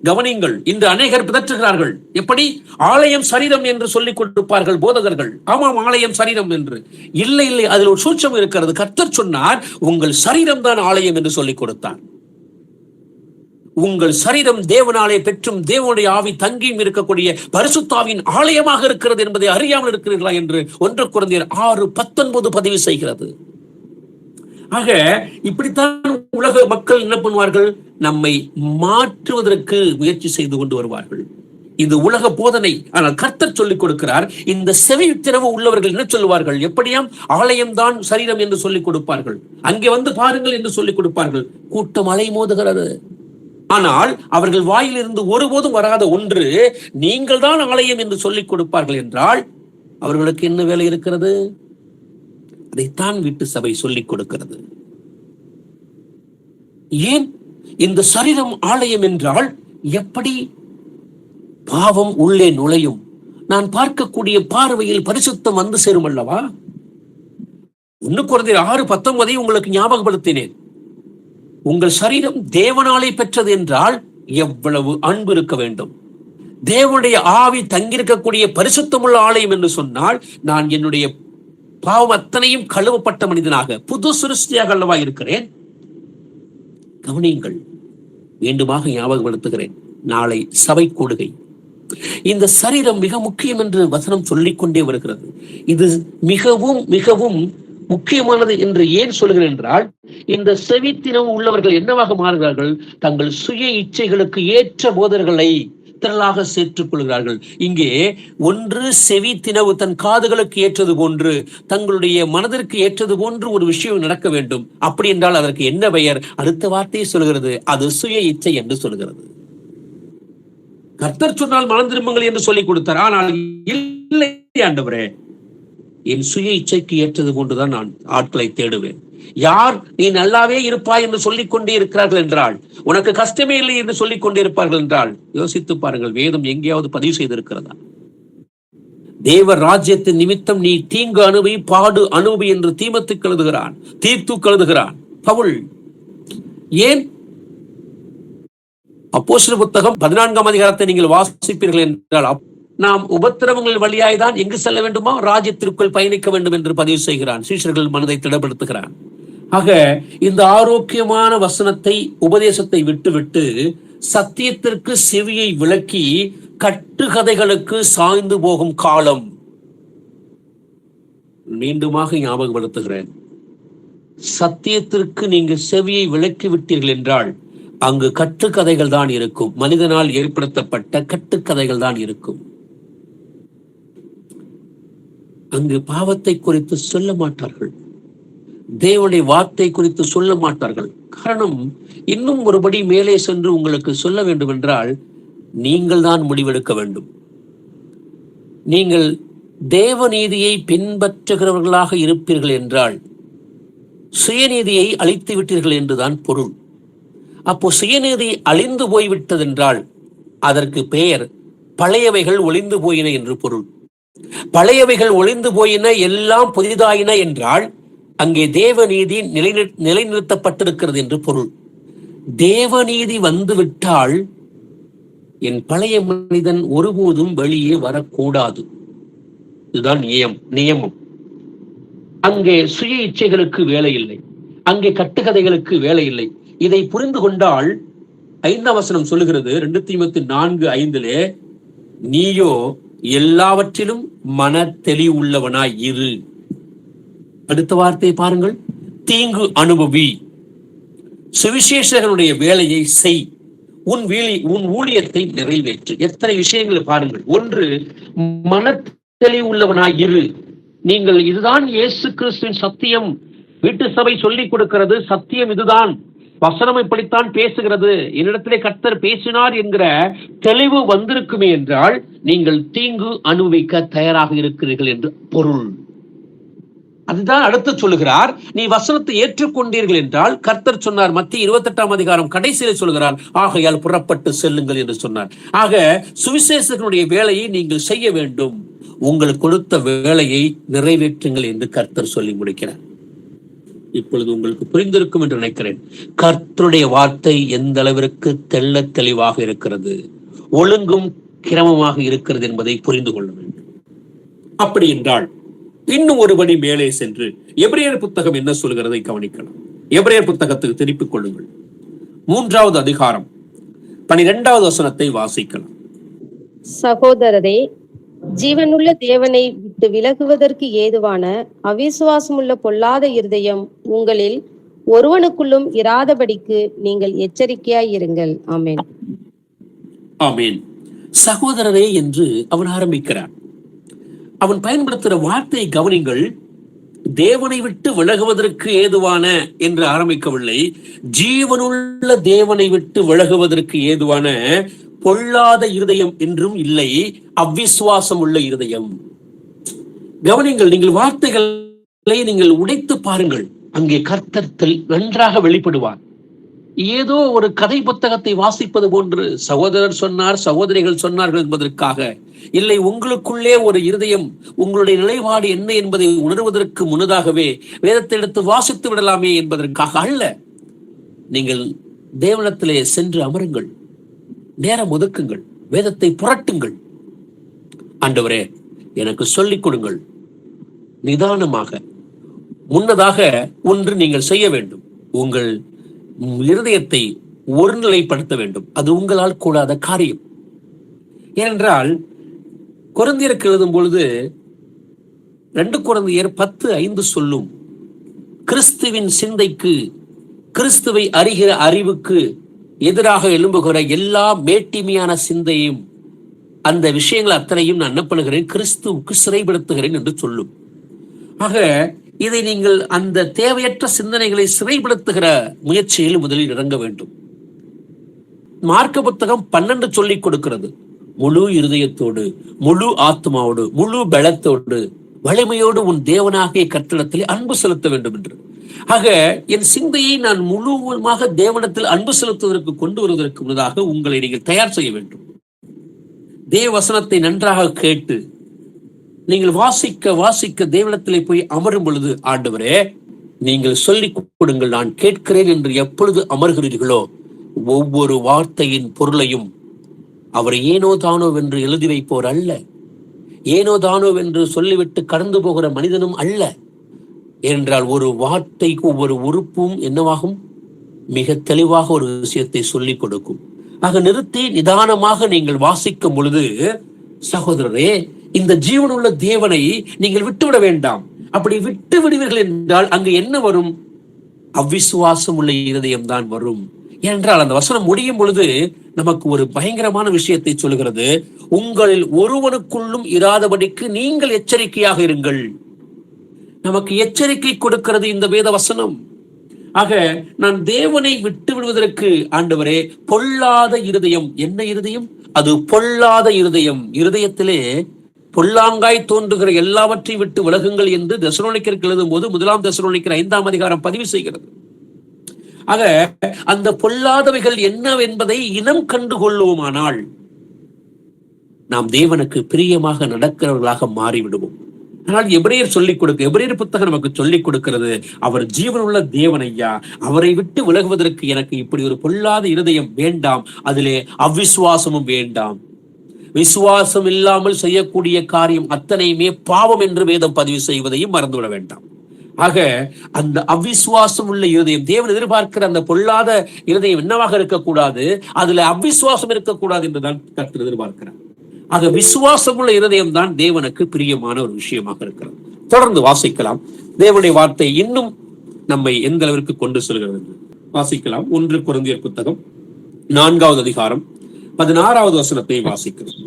கவனிங்கள். இன்று அநேகர் பிதற்றுகிறார்கள். எப்படி ஆலயம் சரீரம் என்று சொல்லிக் கொடுப்பார்கள் போதகர்கள். ஆமாம், ஆலயம் சரீரம் என்று. இல்லை இல்லை, அதில் ஒரு சூட்சம் இருக்கிறது. கர்த்தர் சொன்னார், உங்கள் சரீரம் தான் ஆலயம் என்று சொல்லிக் கொடுத்தார். உங்கள் சரீரம் தேவனாலே பெற்றும் தேவனுடைய ஆவி தங்கியும் இருக்கக்கூடிய பரிசுத்தாவின் ஆலயமாக இருக்கிறது என்பதை அறியாமல் இருக்கிறீர்களா என்று 1 கொரிந்தியர் 6:19 பதிவு செய்கிறது. ஆக இப்படித்தான் உலக மக்கள் என்ன பண்ணுவார்கள்? நம்மை மாற்றுவதற்கு முயற்சி செய்து கொண்டு வருவார்கள். இது உலக போதனை. ஆனால் கர்த்தர் சொல்லிக் கொடுக்கிறார், இந்த செவித்திறவு உள்ளவர்கள் என்ன சொல்லுவார்கள்? எப்படியாம் ஆலயம்தான் சரீரம் என்று சொல்லிக் கொடுப்பார்கள். அங்கே வந்து பாருங்கள் என்று சொல்லிக் கொடுப்பார்கள். கூட்டம் அலை மோதுகிறது. ஆனால் அவர்கள் வாயிலிருந்து ஒருபோதும் வராத ஒன்று, நீங்கள் தான் ஆலயம் என்று சொல்லிக் கொடுப்பார்கள் என்றால் அவர்களுக்கு என்ன வேலை இருக்கிறது? அதைத்தான் வீட்டு சபை சொல்லிக் கொடுக்கிறது. ஏன் இந்த சரீரம் ஆலயம் என்றால் எப்படி பாவம் உள்ளே நுழையும்? நான் பார்க்கக்கூடிய பார்வையில் பரிசுத்தம் வந்து சேரும் அல்லவா? 1 கொரிந்தியர் 6:19 உங்களுக்கு ஞாபகப்படுத்தினேன். உங்கள் சரீரம் தேவனாலே பெற்றது என்றால் எவ்வளவு அன்பு இருக்க வேண்டும்? தேவனுடைய ஆவி தங்கியிருக்கக்கூடிய பரிசுத்தமுள்ள ஆலயம் என்று சொன்னால் நான் என்னுடைய பாவம் அத்தனையும் கழுவப்பட்ட மனிதனாக புது சிருஷ்டியாக அல்லவா இருக்கிறேன். கவனியுங்கள், மீண்டுமாக ஞாபகப்படுத்துகிறேன், நாளை சபை கூடுகை. இந்த சரீரம் மிக முக்கியம் என்று வசனம் சொல்லிக்கொண்டே வருகிறது. இது மிகவும் மிகவும் முக்கியமானது என்று ஏன் சொல்கிறேன் என்றால், இந்த செவித்தினவு உள்ளவர்கள் என்னவாக மாறுகிறார்கள்? தங்கள் சுய இச்சைகளுக்கு ஏற்ற போதர்களை திரளாக சேர்த்துக் கொள்கிறார்கள். இங்கே ஒன்று செவி தினவு தன் காதுகளுக்கு ஏற்றது போன்று, தங்களுடைய மனதிற்கு ஏற்றது போன்று ஒரு விஷயம் நடக்க வேண்டும். அப்படி என்றால் அதற்கு என்ன பெயர்? அடுத்த வார்த்தையை சொல்கிறது, அது சுய இச்சை என்று சொல்கிறது. கர்த்தர் சொன்னால் மனம் திரும்புங்கள் என்று சொல்லிக் கொடுத்தார். ஆனால் இல்லை ஆண்டவரே, என் சுய இச்சைக்கு ஏற்றது போன்றுதான் நான் ஆட்களை தேடுவேன். யார் நீ நல்லாவே இருப்பாய் என்று சொல்லிக் கொண்டே இருக்கிறார்கள் என்றால், உனக்கு கஷ்டமே இல்லை என்று சொல்லிக் கொண்டே இருப்பார்கள் என்றால், யோசித்து பாருங்கள், வேதம் எங்கேயாவது பதிவு செய்திருக்கிறதா? தேவ ராஜ்யத்தின் நிமித்தம் நீ தீங்கு அனுபவி, பாடு அனுபவி என்று தீமத்துக்கு எழுதுகிறான், தீர்த்துக்கு எழுதுகிறான் பவுல். ஏன்? அப்போஸ்தலர் புத்தகம் 14ஆம் அதிகாரத்தை நீங்கள் வாசிப்பீர்கள் என்றால், நாம் உபத்திரவங்கள் வழியாய் தான் எங்கு செல்ல வேண்டுமோ ராஜ்யத்திற்குள் பயணிக்க வேண்டும் என்று பதிவு செய்கிறான். சீஷர்கள் மனதை திடப்படுத்துகிறான். ஆக இந்த ஆரோக்கியமான வசனத்தை, உபதேசத்தை விட்டுவிட்டு சத்தியத்திற்கு செவியை விளக்கி கட்டுக்கதைகளுக்கு சாய்ந்து போகும் காலம். மீண்டுமாக ஞாபகப்படுத்துகிறேன், சத்தியத்திற்கு நீங்கள் செவியை விளக்கி விட்டீர்கள் என்றால் அங்கு கட்டுக்கதைகள் தான் இருக்கும். மனிதனால் ஏற்படுத்தப்பட்ட கட்டுக்கதைகள் தான் இருக்கும். அங்கு பாவத்தை குறித்து சொல்ல மாட்டார்கள், தேவனுடைய வார்த்தை குறித்து சொல்ல மாட்டார்கள். காரணம், இன்னும் ஒருபடி மேலே சென்று உங்களுக்கு சொல்ல வேண்டும் என்றால் நீங்கள் தான் முடிவெடுக்க வேண்டும். நீங்கள் தேவநீதியை பின்பற்றுகிறவர்களாக இருப்பீர்கள் என்றால் சுயநீதியை அழித்து விட்டீர்கள் என்றுதான் பொருள். அப்போ சுயநீதி அழிந்து போய்விட்டதென்றால் அதற்கு பெயர் பழையவைகள் ஒளிந்து போயின என்று பொருள். பழையவைகள் ஒளிந்து போயின, எல்லாம் புதிதாயின என்றால் அங்கே தேவநீதி நிலைநிறுத்தப்பட்டிருக்கிறது என்று பொருள். தேவநீதி வந்துவிட்டால் என் பழைய மனிதன் ஒருபோதும் வெளியே வரக்கூடாது. இதுதான் நியமம். அங்கே சுய இச்சைகளுக்கு வேலை இல்லை, அங்கே கட்டுக்கதைகளுக்கு வேலை இல்லை. இதை புரிந்து கொண்டால் 5ஆம் வசனம் சொல்லுகிறது, 2 தீமோத்தேயு 4:5, நீயோ எல்லாவற்றிலும் மன தெளிவுள்ளவனாய் இரு. அடுத்த வார்த்தை பாருங்கள், தீங்கு அனுபவி, சுவிசேஷகனுடைய வேலையை செய், உன் ஊழியத்தை நிறைவேற்று. எத்தனை விஷயங்கள் பாருங்கள். ஒன்று, மன தெளிவுள்ளவனாய் இரு. நீங்கள் இதுதான் இயேசு கிறிஸ்துவின் சத்தியம், வீட்டு சபை சொல்லிக் கொடுக்கிறது, சத்தியம் இதுதான், வசனம் இப்படித்தான் பேசுகிறது, என்னிடத்திலே கர்த்தர் பேசினார் என்கிற தெளிவு வந்திருக்குமே என்றால் நீங்கள் தீங்கு அனுபவிக்க தயாராக இருக்கிறீர்கள் என்று பொருள். அதுதான் அடுத்து சொல்லுகிறார், நீ வசனத்தை ஏற்றுக்கொண்டீர்கள் என்றால் கர்த்தர் சொன்னார், மத்திய 28ஆம் அதிகாரம் கடைசியில சொல்கிறார், ஆகையால் புறப்பட்டு செல்லுங்கள் என்று சொன்னார். ஆக சுவிசேஷகனுடைய வேலையை நீங்கள் செய்ய வேண்டும், உங்களுக்கு கொடுத்த வேலையை நிறைவேற்றுங்கள் என்று கர்த்தர் சொல்லி முடிக்கிறார். இப்பொழுது உங்களுக்கு புரிந்திருக்கும் என்று நினைக்கிறேன். கர்த்தருடைய வார்த்தை எந்த அளவிற்கு தெள்ள தெளிவாக இருக்கிறது, ஒழுங்கும் கிரமமாக இருக்கிறது என்பதை புரிந்து கொள்ள வேண்டும். அப்படி என்றால் இன்னும் ஒருபடி மேலே சென்று எபிரேயர் புத்தகம் என்ன சொல்கிறதை கவனிக்கலாம். எபிரேயர் புத்தகத்துக்கு திருப்பிக் கொள்ளுங்கள். 3ஆவது அதிகாரம் 12வது வசனத்தை வாசிக்கலாம். சகோதரரே, ஜீவனுள்ள தேவனை விட்டு விலகுவதற்கு ஏதுவான அவிசுவாசமுள்ள பொல்லாத இருதயம் உங்களில் ஒருவனுக்குள்ளும் இராதபடிக்கு நீங்கள் எச்சரிக்கையாய் இருங்கள். ஆமென். ஆமென். சகோதரரே என்று அவன் ஆரம்பிக்கிறான். அவன் பயன்படுத்துகிற வார்த்தையை கவனிங்கள். தேவனை விட்டு விலகுவதற்கு ஏதுவான என்று ஆரம்பிக்கவில்லை, ஜீவனுள்ள தேவனை விட்டு விலகுவதற்கு ஏதுவான பொல்லாத இருதயம் என்றும் இல்லை, அவ்விசுவாசம் உள்ள இருதயம். கவனிங்கள், நீங்கள் வார்த்தைகளை நீங்கள் உடைத்து பாருங்கள், அங்கே கர்த்தர் நன்றாக வெளிப்படுவார். ஏதோ ஒரு கதை புத்தகத்தை வாசிப்பது போன்று சகோதரர் சொன்னார், சகோதரிகள் சொன்னார்கள் என்பதற்காக இல்லை, உங்களுக்குள்ளே ஒரு இருதயம், உங்களுடைய நிலைப்பாடு என்ன என்பதை உணர்வதற்கு முன்னதாகவே வேதத்தை எடுத்து வாசித்து விடலாமே என்பதற்காக அல்ல. நீங்கள் தேவனிடத்திலே சென்று அமருங்கள், நேரம் ஒதுக்குங்கள், வேதத்தை புரட்டுங்கள். ஆண்டவரே எனக்கு சொல்லிக் கொடுங்கள். நிதானமாக முன்னதாக ஒன்று நீங்கள் செய்ய வேண்டும், உங்கள் இருதயத்தை ஒருநிலைப்படுத்த வேண்டும். அது உங்களால் கூடாத காரியம். ஏனென்றால் கொரிந்தியருக்கு எழுதும் பொழுது 2 கொரிந்தியர் 10:5 சொல்லும், கிறிஸ்துவின் சிந்தைக்கு, கிறிஸ்துவை அறிகிற அறிவுக்கு எதிராக எழும்புகிற எல்லா மேட்டிமையான சிந்தையும், அந்த விஷயங்கள் அத்தனையும் நான் என்ன பண்ணுகிறேன், கிறிஸ்துவுக்கு சிறைப்படுத்துகிறேன் என்று சொல்லும். ஆக இதை நீங்கள் அந்த தேவையற்ற சிந்தனைகளை சிறைப்படுத்துகிற முயற்சியில் முதலில் இறங்க வேண்டும். மார்க்க புத்தகம் 12 சொல்லிக் கொடுக்கிறது, முழு இருதயத்தோடு, முழு ஆத்மாவோடு, முழு பலத்தோடு, வலிமையோடு உன் தேவனாகிய கர்த்தரிடத்திலே அன்பு செலுத்த வேண்டும் என்று. ஆக என் சிந்தையை நான் முழுவதுமாக தேவனிடத்தில் அன்பு செலுத்துவதற்கு கொண்டு வருவதற்கு முன்னதாக உங்களை நீங்கள் தயார் செய்ய வேண்டும். தேவ வசனத்தை நன்றாக கேட்டு நீங்கள் வாசிக்க வாசிக்க தேவனிடத்திலே போய் அமரும் பொழுது, ஆண்டவரே நீங்கள் சொல்லிக் கொடுங்கள், நான் கேட்கிறேன் என்று எப்பொழுது அமர்கிறீர்களோ ஒவ்வொரு வார்த்தையின் பொருளையும் அவர் ஏனோ தானோ என்று எழுதி வைப்போர் அல்ல, ஏனோ தானோ என்று சொல்லிவிட்டு கடந்து போகிற மனிதனும் அல்ல. என்றால் ஒரு வார்த்தைக்கு ஒவ்வொரு உறுப்பும் என்னவாகும்? மிக தெளிவாக ஒரு விஷயத்தை சொல்லிக் கொடுக்கும். ஆக நிறுத்தி நிதானமாக நீங்கள் வாசிக்கும் பொழுது, சகோதரரே, இந்த ஜீவனுள்ள தேவனை நீங்கள் விட்டுவிட வேண்டாம். அப்படி விட்டு விடுவீர்கள் என்றால் அங்கு என்ன வரும்? அவ்விசுவாசம் உள்ள இருதயம் தான் வரும். என்றால் அந்த வசனம் முடியும் பொழுது நமக்கு ஒரு பயங்கரமான விஷயத்தை சொல்கிறது. உங்களில் ஒருவனுக்குள்ளும் இராதபடிக்கு நீங்கள் எச்சரிக்கையாக இருங்கள். நமக்கு எச்சரிக்கை கொடுக்கிறது இந்த வேத வசனம். ஆக நான் தேவனை விட்டு விடுவதற்கு, ஆண்டவரே, பொல்லாத இருதயம். என்ன இருதயம்? அது பொல்லாத இருதயம். இருதயத்திலே பொல்லாங்காய் தோன்றுகிற எல்லாவற்றையும் விட்டு விலகுங்கள் என்று தெசலோனிக்கருக்கு எழுதும் போது 1 தெசலோனிக்கர் 5ஆம் அதிகாரம் பதிவு செய்கிறது. ஆக அந்த பொல்லாதவைகள் என்னவென்பதை இனம் கண்டு கொள்வோமானால் நாம் தேவனுக்கு பிரியமாக நடக்கிறவர்களாக மாறிவிடுவோம். ஆனால் எபிரேயர் புத்தகம் நமக்கு சொல்லிக் கொடுக்கிறது, அவர் ஜீவனுள்ள தேவன் ஐயா, அவரை விட்டு விலகுவதற்கு எனக்கு இப்படி ஒரு பொல்லாத இருதயம் வேண்டாம், அதிலே அவ்விசுவாசமும் வேண்டாம். விசுவாசம் இல்லாமல் செய்யக்கூடிய காரியம் அத்தனையுமே பாவம் என்று வேதம் பதிவு செய்வதையும் மறந்துவிட வேண்டாம். ஆக அந்த அவ்விசுவாசம் உள்ள இருதயம், தேவன் எதிர்பார்க்கிற அந்த பொல்லாத இருதயம் என்னவாக இருக்கக்கூடாது? அதுல அவ்விசுவாசம் இருக்கக்கூடாது என்றுதான் கர்த்தர் எதிர்பார்க்கிறார். ஆக விசுவாசம் உள்ள இருதயம் தான் தேவனுக்கு பிரியமான ஒரு விஷயமாக இருக்கிறது. தொடர்ந்து வாசிக்கலாம். தேவனுடைய வார்த்தை இன்னும் நம்மை எந்த அளவிற்கு கொண்டு செல்கிறது வாசிக்கலாம். 1 கொரிந்தியர் புத்தகம் 4ஆம் அதிகாரம் 16ஆவது வசனத்தை வாசிக்கிறோம்.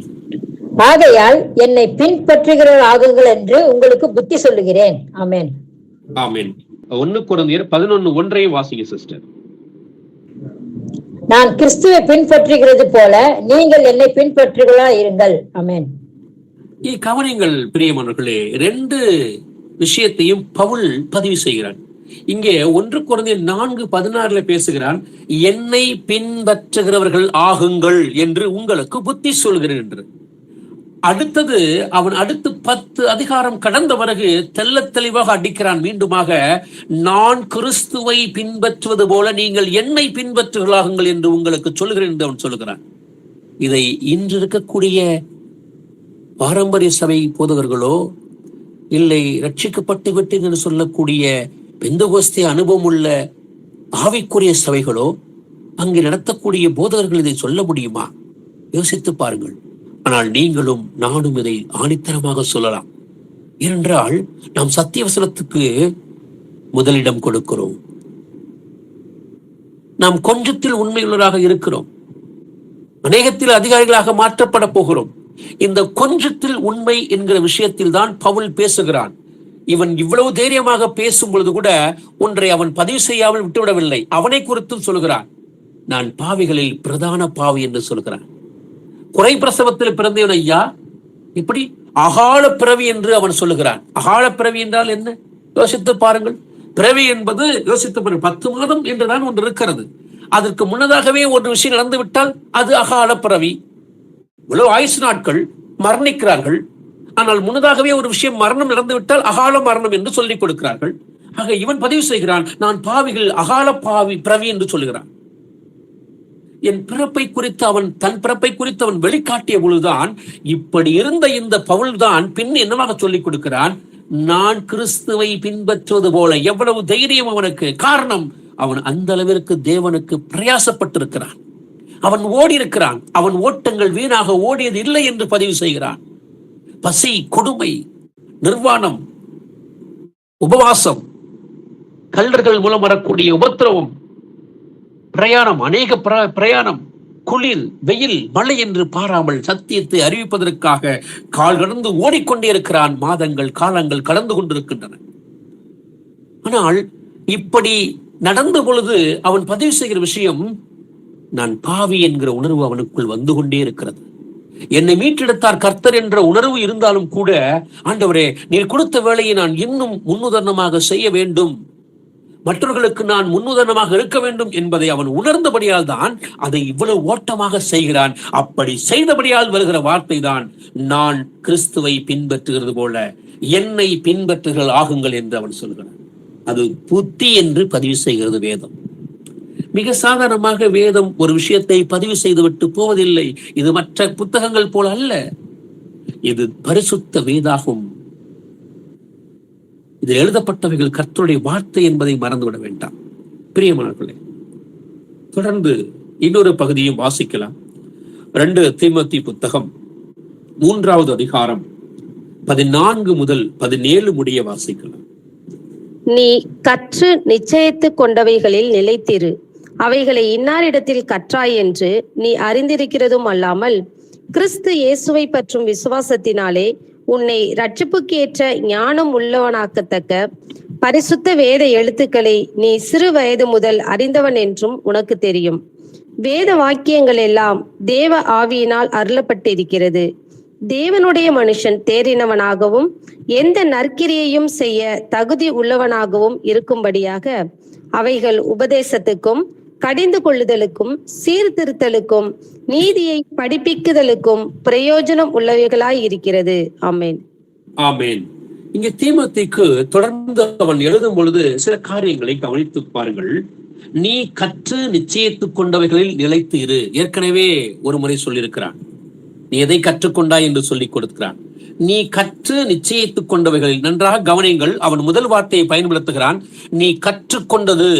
ஆகையால் என்னை பின்பற்றுகிறவர்கள் ஆகுங்கள் என்று உங்களுக்கு புத்தி சொல்லுகிறேன். ஆமென். ஆமென். 1 கொரிந்தியர் 11:1 வாசிங்க சிஸ்டர். நான் கிறிஸ்துவை பின்பற்றுகிறது போல நீங்கள் என்னை பின்பற்றுகளா இருங்கள். ஆமென். கவனிங்கள் பிரியமானவர்களே, 2 விஷயத்தையும் பவுல் பதிவு செய்கிறான். இங்கே 1 கொரிந்தியர் 4:16 பேசுகிறான், என்னை பின்பற்றுகிறவர்கள் ஆகுங்கள் என்று உங்களுக்கு புத்தி சொல்கிறேன் என்று. அடுத்தது அவன் அடுத்து 10 அதிகாரம் கடந்த பிறகு தெல்ல தெளிவாக அடிக்கிறான். மீண்டுமாக, நான் கிறிஸ்துவை பின்பற்றுவது போல நீங்கள் என்னை பின்பற்றுகளாகுங்கள் என்று உங்களுக்கு சொல்கிறேன் என்று அவன் சொல்லுகிறான். இதை இன்று இருக்கக்கூடிய பாரம்பரிய சபை போதகர்களோ இல்லை ரட்சிக்கப்பட்டு விட்டேன் என்று சொல்லக்கூடிய பெந்தகோஸ்தே அனுபவம் உள்ள ஆவிக்குரிய சபைகளோ அங்கு நடத்தக்கூடிய போதகர்கள் இதை சொல்ல முடியுமா? யோசித்து பாருங்கள். ஆனால் நீங்களும் நானும் இதை ஆணித்தரமாக சொல்லலாம். ஏனென்றால் நாம் சத்தியவசனத்துக்கு முதலிடம் கொடுக்கிறோம். நாம் கொஞ்சத்தில் உண்மையுள்ளவராக இருக்கிறோம். அநேகத்தில் அதிகாரிகளாக மாற்றப்பட போகிறோம். இந்த கொஞ்சத்தில் உண்மை என்கிற விஷயத்தில் தான் பவுல் பேசுகிறான். இவன் இவ்வளவு தைரியமாக பேசும் பொழுது கூட ஒன்றை அவன் பதிவு செய்யாமல் விட்டுவிடவில்லை. அவனை குறித்தும் சொல்கிறான், நான் பாவிகளில் பிரதான பாவி என்று சொல்கிறான். குறை பிரசவத்தில் பிறந்தவன் ஐயா, இப்படி அகால பிறவி என்று அவன் சொல்லுகிறான். அகால பிறவி என்றால் என்ன? யோசித்து பாருங்கள். பிறவி என்பது யோசித்து பாருங்கள், 10 மாதம் என்றுதான் ஒன்று இருக்கிறது. அதற்கு முன்னதாகவே ஒரு விஷயம் நடந்து விட்டால் அது அகால பிறவி. இவ்வளவு ஆயுசு நாட்கள் மரணிக்கிறார்கள், ஆனால் முன்னதாகவே ஒரு விஷயம் மரணம் நடந்து விட்டால் அகால மரணம் என்று சொல்லிக் கொடுக்கிறார்கள். ஆக இவன் பதிவு செய்கிறான், நான் பாவிகள் அகால பாவி பிறவி என்று சொல்லுகிறான். என் பிறப்பை குறித்து அவன் தன் பிறப்பை குறித்து அவன் வெளிக்காட்டிய பொழுதுதான் இப்படி இருந்த இந்த பவுல் தான் பின் என்னவாக சொல்லிக் கொடுக்கிறான், நான் கிறிஸ்துவை பின்பற்றுவது போல. எவ்வளவு தைரியம் அவனுக்கு! காரணம், அவன் அந்த அளவிற்கு தேவனுக்கு பிரயாசப்பட்டிருக்கிறான். அவன் ஓடி இருக்கிறான். அவன் ஓட்டங்கள் வீணாக ஓடியது இல்லை என்று பதிவு செய்கிறான். பசி, கொடுமை, நிர்வாணம், உபவாசம், கள்ளர்கள் மூலம் வரக்கூடிய உபத்திரவம், பிரயாணம், அநேக பிரயாணம், குளிர், வெயில், மழை என்று பாராமல் சத்தியத்தை அறிவிப்பதற்காக கால் கடந்து ஓடிக்கொண்டே இருக்கிறான். மாதங்கள், காலங்கள் கடந்து கொண்டிருக்கின்றன. ஆனால் இப்படி நடந்த பொழுது அவன் பதிவு செய்கிற விஷயம், நான் பாவி என்கிற உணர்வு அவனுக்குள் வந்து கொண்டே இருக்கிறது. என்னை மீட்டெடுத்தார் கர்த்தர் என்ற உணர்வு இருந்தாலும் கூட, ஆண்டவரே, நீர் கொடுத்த வேலையை நான் இன்னும் முன்னுதாரணமாக செய்ய வேண்டும், மற்றவர்களுக்கு நான் முன்னுதாரணமாக இருக்க வேண்டும் என்பதை அவன் உணர்ந்தபடியால் தான் அதை இவ்வளவு ஓட்டமாக செய்கிறான். அப்படி செய்தபடியால் வருகிற வார்த்தை தான், நான் கிறிஸ்துவை பின்பற்றுகிறது போல என்னை பின்பற்றுகள் ஆகுங்கள் என்று அவன் சொல்கிறான். அது புத்தி என்று பதிவு செய்கிறது வேதம். மிக சாதாரணமாக வேதம் ஒரு விஷயத்தை பதிவு செய்துவிட்டு போவதில்லை. இது மற்ற புத்தகங்கள் போல அல்ல. இது பரிசுத்த வேதாகும். இதில் எழுதப்பட்டவைகள் கர்த்தருடைய வார்த்தை என்பதை மறந்துவிட வேண்டாம். பிரியமானவர்களே, தொடர்ந்து இன்னொரு பகுதியும் வாசிக்கலாம். 2 தீமோத்தி புத்தகம் 3வது அதிகாரம் 14 முதல் 17 முடிய வாசிக்கலாம். நீ கற்று நிச்சயித்து கொண்டவைகளில் நிலைத்திரு. அவைகளை இன்னாரிடத்தில் கற்றாய் என்று நீ அறிந்திருக்கிறதும் அல்லாமல், கிறிஸ்து இயேசுவை பற்றும் விசுவாசத்தினாலே உன்னை இரட்சிப்புக்கு ஏற்ற ஞானம் உள்ளவனாக்கத்தக்க பரிசுத்த வேத எழுத்துக்களை நீ சிறு வயது முதல் அறிந்தவன் என்றும் உனக்கு தெரியும். வேத வாக்கியங்கள் எல்லாம் தேவ ஆவியினால் அருளப்பட்டிருக்கிறது. தேவனுடைய மனுஷன் தேறினவனாகவும் எந்த நற்கிரியையும் செய்ய தகுதி உள்ளவனாகவும் இருக்கும்படியாக அவைகள் உபதேசத்துக்கும், கடிந்து கொள்ளுதலுக்கும், சீர்திருத்தலுக்கும், நீதியை படிப்பிக்குதலுக்கும் பிரயோஜனம் உள்ளவைகளாய் இருக்கிறது. ஆமேன். ஆமேன். இங்கே தீமோத்தேயுக்கு தொடர்ந்து அவன் எழுதும் பொழுது சில காரியங்களை கவனித்து பாருங்கள். நீ கற்று நிச்சயித்துக் கொண்டவைகளில் நிலைத்து இரு. ஏற்கனவே ஒரு முறை சொல்லியிருக்கிறான். நீ எதை கற்றுக்கொண்டாய் என்று சொல்லிக் கொடுக்கிறான். நீ கற்று நிச்சயித்துக் கொண்டவைகளில், நன்றாக கவனிங்கள், அவன் முதல் வார்த்தையை பயன்படுத்துகிறான். நீ கற்றுக்கொண்டது.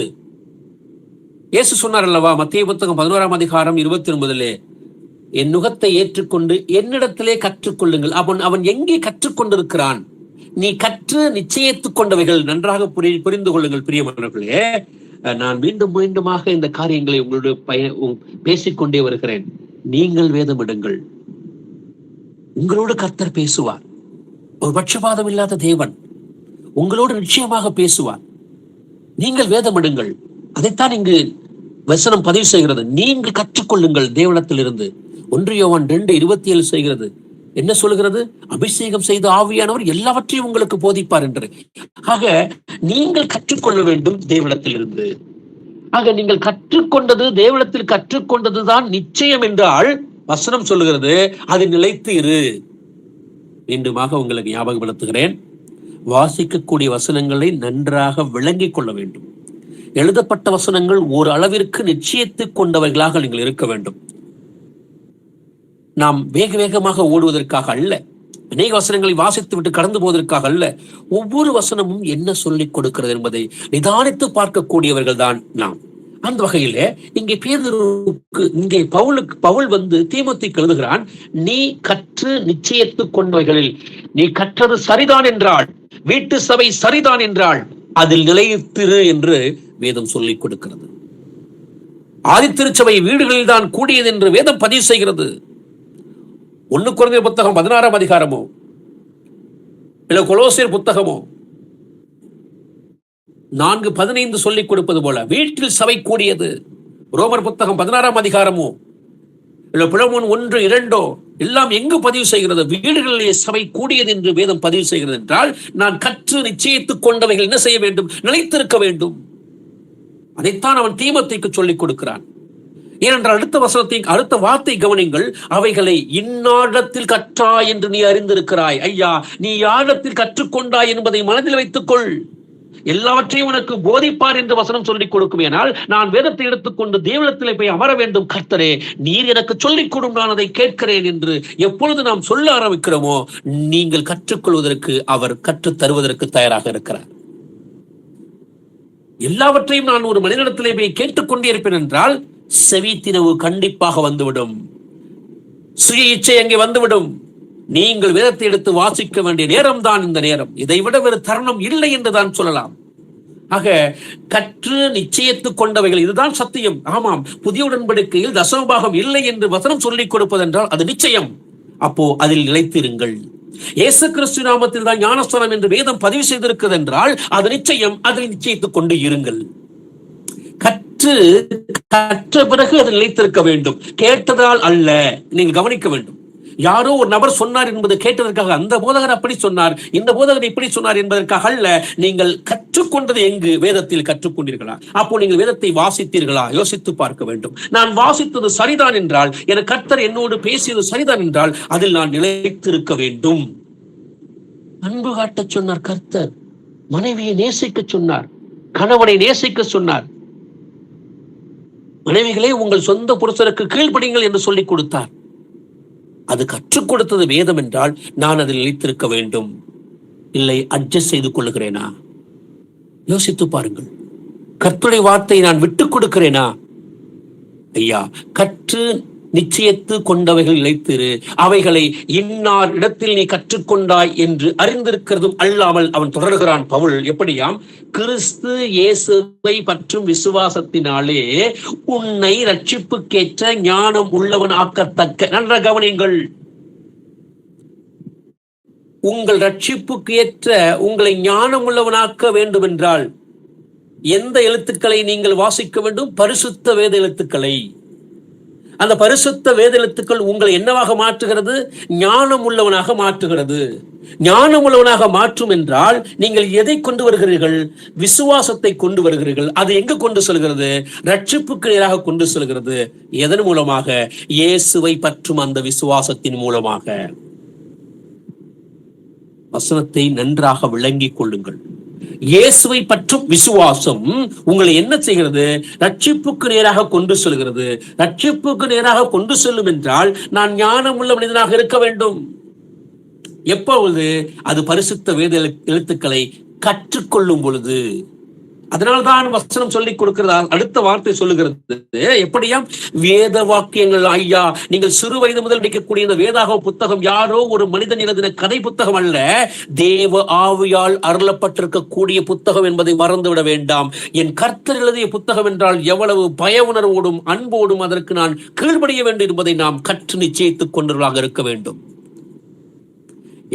இயேசு சொன்னார் அல்லவா, மத்தேயு புத்தகம் 11ஆம் அதிகாரம் 29 என் நுகத்தை ஏற்றுக்கொண்டு என்னிடத்திலே கற்றுக்கொள்ளுங்கள். அவன் எங்கே கற்றுக்கொண்டிருக்கிறான்? நீ கற்று நிச்சயித்துக் கொண்டவைகள். நன்றாக புரிந்து கொள்ளுங்கள் பிரியமானவர்களே. நான் மீண்டும் மீண்டுமாக இந்த காரியங்களை உங்களோட பேசிக்கொண்டே வருகிறேன். நீங்கள் வேதமிடுங்கள். உங்களோடு கர்த்தர் பேசுவார். ஒரு பட்சபாதம் இல்லாத தேவன் உங்களோடு நிச்சயமாக பேசுவார். நீங்கள் வேதமிடுங்கள். அதைத்தான் இங்கு வசனம் பதிவு செய்கிறது. நீங்கள் கற்றுக்கொள்ளுங்கள் தேவனிடத்திலிருந்து. 1 யோவான் 2:27 செய்கிறது. என்ன சொல்கிறது? அபிஷேகம் செய்த ஆவியானவர் எல்லாவற்றையும் உங்களுக்கு போதிப்பார் என்று. ஆக நீங்கள் கற்றுக்கொள்ள வேண்டும் தேவனிடத்திலிருந்து. ஆக நீங்கள் கற்றுக்கொண்டது, தேவனிடத்தில் கற்றுக்கொண்டதுதான் நிச்சயம் என்றால் வசனம் சொல்லுகிறது, அது நிலைத்து இரு. மீண்டுமாக உங்களுக்கு ஞாபகப்படுத்துகிறேன், வாசிக்கக்கூடிய வசனங்களை நன்றாக விளங்கிக் கொள்ள வேண்டும். எழுதப்பட்ட வசனங்கள் ஒரு அளவிற்கு நிச்சயித்துக் கொண்டவர்களாக நீங்கள் இருக்க வேண்டும். நாம் வேக வேகமாக ஓடுவதற்காக அல்ல, அநேக வசனங்களை வாசித்து விட்டு கடந்து போவதற்காக அல்ல. ஒவ்வொரு வசனமும் என்ன சொல்லிக் கொடுக்கிறது என்பதை நிதானித்து பார்க்கக்கூடியவர்கள் தான் நாம். அந்த வகையில இங்கே பேதுருக்கு, இங்கே பவுல் வந்து தீமோத்தேயுக்கு எழுதுகிறான், நீ கற்று நிச்சயித்துக் கொண்டவைகளில் நீ கற்றது சரிதான் என்றால், வீட்டு சபை சரிதான் என்றால் அதில் நிலைத்திரு என்று வேதம் சொல்லிக் கொடுக்கிறது. ஆதித்திருச்சபை வீடுகளில் தான் கூடியது என்று வேதம் பதிவு செய்கிறது. 1 கொரிந்தியர் புத்தகம் 16ஆம் அதிகாரமோ இல்ல கொலோசியர் புத்தகமோ 4:15 சொல்லிக் கொடுப்பது போல வீட்டில் சபை கூடியது. ரோமர் புத்தகம் 16ஆம் அதிகாரமோ இல்ல பிலமோன் 1:2 எல்லாம் எங்கு பதிவு செய்கிறது? வீடுகளிலே சபை கூடியது என்று வேதம் பதிவு செய்கிறது என்றால், நான் கற்று நிச்சயித்துக் கொண்டவைகள் என்ன செய்ய வேண்டும்? நிலைத்திருக்க வேண்டும். அதைத்தான் அவன் தீமோத்தேயுக்கு சொல்லிக் கொடுக்கிறான். ஏனென்றால் அடுத்த வார்த்தை கவனிங்கள், அவைகளை இன்னாரிடத்தில் கற்றாய் என்று நீ அறிந்திருக்கிறாய். ஐயா, நீ யாரிடத்தில் கற்றுக்கொண்டாய் என்பதை மனதில் வைத்துக்கொள். எல்லாவற்றையும் உனக்கு போதிப்பார் என்று வசனம் சொல்லிக் கொடுக்கும். ஏனால் நான் வேதத்தை எடுத்துக்கொண்டு தேவனிடத்திலே போய் அமர வேண்டும். கர்த்தரே, நீர் எனக்கு சொல்லிக் கொடும், நான் அதை கேட்கிறேன் என்று எப்பொழுது நாம் சொல்ல ஆரம்பிக்கிறோமோ, நீங்கள் கற்றுக்கொள்வதற்கு அவர் கற்றுத் தருவதற்கு தயாராக இருக்கிறார். எல்லாவற்றையும் நான் ஒரு மனிதனிடத்திலே போய் கேட்டுக்கொண்டே இருப்பேன் என்றால் செவித்தினவு கண்டிப்பாக வந்துவிடும். சுய இச்சை அங்கே வந்துவிடும். நீங்கள் வேதத்தை எடுத்து வாசிக்க வேண்டிய நேரம் தான் இந்த நேரம். இதை விட வேறு தருணம் இல்லை என்று தான் சொல்லலாம். ஆக கற்று நிச்சயித்துக் கொண்டவைகள், இதுதான் சத்தியம். ஆமாம், புதிய உடன்படிக்கையில் தசமபாகம் இல்லை என்று வசனம் சொல்லிக் கொடுப்பதென்றால் அது நிச்சயம். அப்போ அதில் நிலைத்திருங்கள். இயேசு கிறிஸ்து நாமத்தில் தான் ஞானஸ்தானம் என்று வேதம் பதிவு செய்திருக்கிறது என்றால் அது நிச்சயம். அதில் நிச்சயித்துக் கொண்டு இருங்கள். கற்ற பிறகு அது நிலைத்திருக்க வேண்டும். கேட்டதால் அல்ல. நீங்கள் கவனிக்க வேண்டும். யாரோ ஒரு நபர் சொன்னார் என்பது கேட்டதற்காக, அந்த போதகர் அப்படி சொன்னார், இந்த போதகர் இப்படி சொன்னார் என்பதற்காக அல்ல. நீங்கள் கற்றுக்கொண்டது எங்கு? வேதத்தில் கற்றுக்கொண்டீர்களா? அப்போ நீங்கள் வேதத்தை வாசித்தீர்களா? யோசித்து பார்க்க வேண்டும். நான் வாசித்தது சரிதான் என்றால், என கர்த்தர் என்னோடு பேசியது சரிதான் என்றால் அதில் நான் நிலைத்திருக்க வேண்டும். அன்பு காட்டச் சொன்னார் கர்த்தர். மனைவியை நேசிக்க சொன்னார். கணவனை நேசிக்க சொன்னார். மனைவிகளே, உங்கள் சொந்த புருஷருக்கு கீழ்ப்படிங்கள் என்று சொல்லிக் கொடுத்தார். அது கற்றுக் கொடுத்தது வேதம் என்றால் நான் அதில் நிலைத்திருக்க வேண்டும். இல்லை அட்ஜஸ்ட் செய்து கொள்ளுகிறேனா? யோசித்து பாருங்கள். கர்த்தருடைய வார்த்தையை நான் விட்டுக் கொடுக்கிறேனா? ஐயா, கற்று நிச்சயத்து கொண்டவைகள் நிலைத்திரு, அவைகளை இன்னார் இடத்தில் நீ கற்றுக்கொண்டாய் என்று அறிந்திருக்கிறதும் அல்லாமல் அவன் தொடர்கிறான் பவுல். எப்படியாம்? கிறிஸ்து இயேசுவை பற்றும் விசுவாசத்தினாலே உன்னை ரட்சிப்புக்கேற்ற ஞானம் உள்ளவன் ஆக்கத்தக்க. நன்றாக கவனியுங்கள். உங்கள் ரட்சிப்புக்கு ஏற்ற உங்களை ஞானம் உள்ளவனாக்க வேண்டும் என்றால் எந்த எழுத்துக்களை நீங்கள் வாசிக்க வேண்டும்? பரிசுத்த வேத எழுத்துக்களை. அந்த பரிசுத்த வேத எழுத்துக்கள் உங்களை என்னவாக மாற்றுகிறது? ஞானம் உள்ளவனாக மாற்றுகிறது. ஞானம் உள்ளவனாக மாற்றும் என்றால் நீங்கள் எதை கொண்டு வருகிறீர்கள்? விசுவாசத்தை கொண்டு வருகிறீர்கள். அது எங்கு கொண்டு செல்கிறது? ரட்சிப்புக்கு நேராக கொண்டு செல்கிறது. எதன் மூலமாக? இயேசுவை பற்றும் அந்த விசுவாசத்தின் மூலமாக. வசனத்தை நன்றாக விளங்கிக் கொள்ளுங்கள். இயேசுவை பற்றும் விசுவாசம் உங்களை என்ன செய்கிறது? ரட்சிப்புக்கு நேராக கொண்டு செல்கிறது. ரட்சிப்புக்கு நேராக கொண்டு செல்லும் என்றால் நான் ஞானம் உள்ள மனிதனாக இருக்க வேண்டும். எப்பொழுது? அது பரிசுத்த வேத எழுத்துக்களை கற்றுக்கொள்ளும் பொழுது. அதனால்தான் வசனம் சொல்லிக் கொடுக்கிறது. அடுத்த வார்த்தை சொல்லுகிறது, எப்படியாம்? வேத வாக்கியங்கள். ஐயா, நீங்கள் சிறு வயது முதல் படிக்கக்கூடிய இந்த வேதாகம புத்தகம் யாரோ ஒரு மனிதன் எழுதின கதை புத்தகம் அல்ல, தேவ ஆவியால் அருளப்பட்டிருக்கக்கூடிய புத்தகம் என்பதை மறந்துவிட வேண்டாம். என் கர்த்தர் எழுதிய புத்தகம் என்றால் எவ்வளவு பய உணர்வோடும் அன்போடும் அதற்கு நான் கீழ்ப்படிய வேண்டும் என்பதை நாம் கற்று நிச்சயித்துக் கொண்டவர்களாக இருக்க வேண்டும்.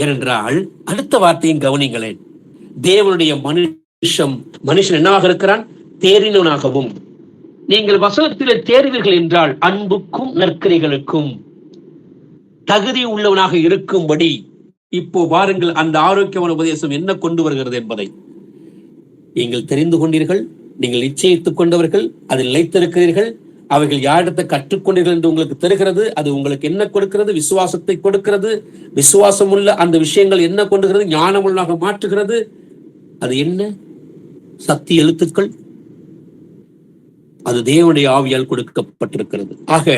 ஏனென்றால் அடுத்த வார்த்தையும் கவனிங்களேன். தேவனுடைய மனுஷன் என்னவாக இருக்கிறான்? தேறினவனாகவும். நீங்கள் வசனத்தில் தேர்வீர்கள் என்றால் அன்புக்கும் நற்கிரைகளுக்கும் தகுதி உள்ளவனாக இருக்கும்படி. இப்போ பாருங்கள், அந்த ஆரோக்கியமான உபதேசம் என்ன கொண்டு வருகிறது என்பதை நீங்கள் தெரிந்து கொண்டீர்கள். நீங்கள் நிச்சயித்துக் கொண்டவர்கள், அதில் நிலைத்திருக்கிறீர்கள். அவைகள் யாரிடத்தை கற்றுக்கொண்டீர்கள் என்று உங்களுக்கு தெரிகிறது. அது உங்களுக்கு என்ன கொடுக்கிறது? விசுவாசத்தை கொடுக்கிறது. விசுவாசம் உள்ள அந்த விஷயங்கள் என்ன கொண்டுகிறது? ஞானமுள்ளதாக மாற்றுகிறது. அது என்ன? சக்தி எழுத்துக்கள். அது தேவனுடைய ஆவியால் கொடுக்கப்பட்டிருக்கிறது. ஆக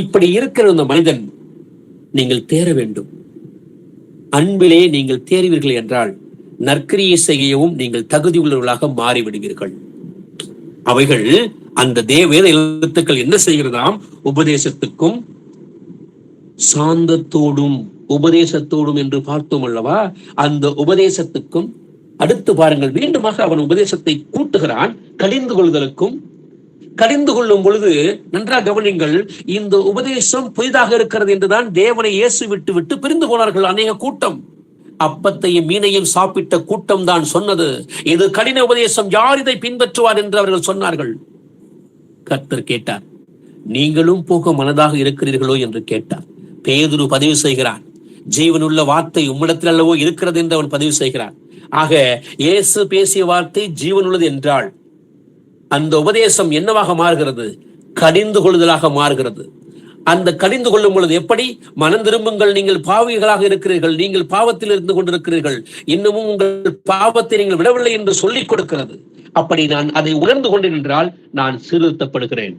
இப்படி இருக்கிற இந்த மனிதன் நீங்கள் தேர வேண்டும். அன்பிலே நீங்கள் தேர்வீர்கள் என்றால் நற்கிரியை செய்யவும் நீங்கள் தகுதி உள்ளவர்களாக மாறிவிடுவீர்கள். அவைகள் அந்த வேத எழுத்துக்கள் என்ன செய்கிறதாம்? உபதேசத்துக்கும் சாந்தத்தோடும் உபதேசத்தோடும் என்று பார்த்தோம் அல்லவா? அந்த உபதேசத்துக்கும் அடுத்து பாருங்கள், மீண்டுமாக அவன் உபதேசத்தை கூட்டுகிறான். கடிந்து கொள்ளுதலுக்கும். கடிந்து கொள்ளும் பொழுது நன்றாக கவனிங்கள், இந்த உபதேசம் புதிதாக இருக்கிறது என்றுதான் தேவனை இயேசு விட்டு விட்டு பிரிந்து போனார்கள் அநேக கூட்டம். அப்பத்தையும் மீனையும் சாப்பிட்ட கூட்டம் தான் சொன்னது, இது கடின உபதேசம், யார் இதை பின்பற்றுவார் என்று அவர்கள் சொன்னார்கள். கர்த்தர் கேட்டார், நீங்களும் போக மனதாக இருக்கிறீர்களோ என்று கேட்டார். பேதுரு பதிவு செய்கிறான், ஜீவனுள்ள வார்த்தை உம்மிடத்தில் அல்லவோ இருக்கிறது என்று அவன் பதிவு செய்கிறான். ஆக இயேசு பேசிய வார்த்தை ஜீவன் உள்ளது என்றால் அந்த உபதேசம் என்னவாக மாறுகிறது? கடிந்து கொள்ளுதலாக மாறுகிறது. அந்த கடிந்து கொள்ளும் பொழுது எப்படி? மனம் திரும்புங்கள், நீங்கள் பாவிகளாக இருக்கிறீர்கள், நீங்கள் பாவத்தில் இருந்து கொண்டிருக்கிறீர்கள், இன்னமும் உங்கள் பாவத்தை நீங்கள் விடவில்லை என்று சொல்லிக் கொடுக்கிறது. அப்படி நான் அதை உணர்ந்து கொண்டேன் என்றால் நான் சீர்திருத்தப்படுகிறேன்.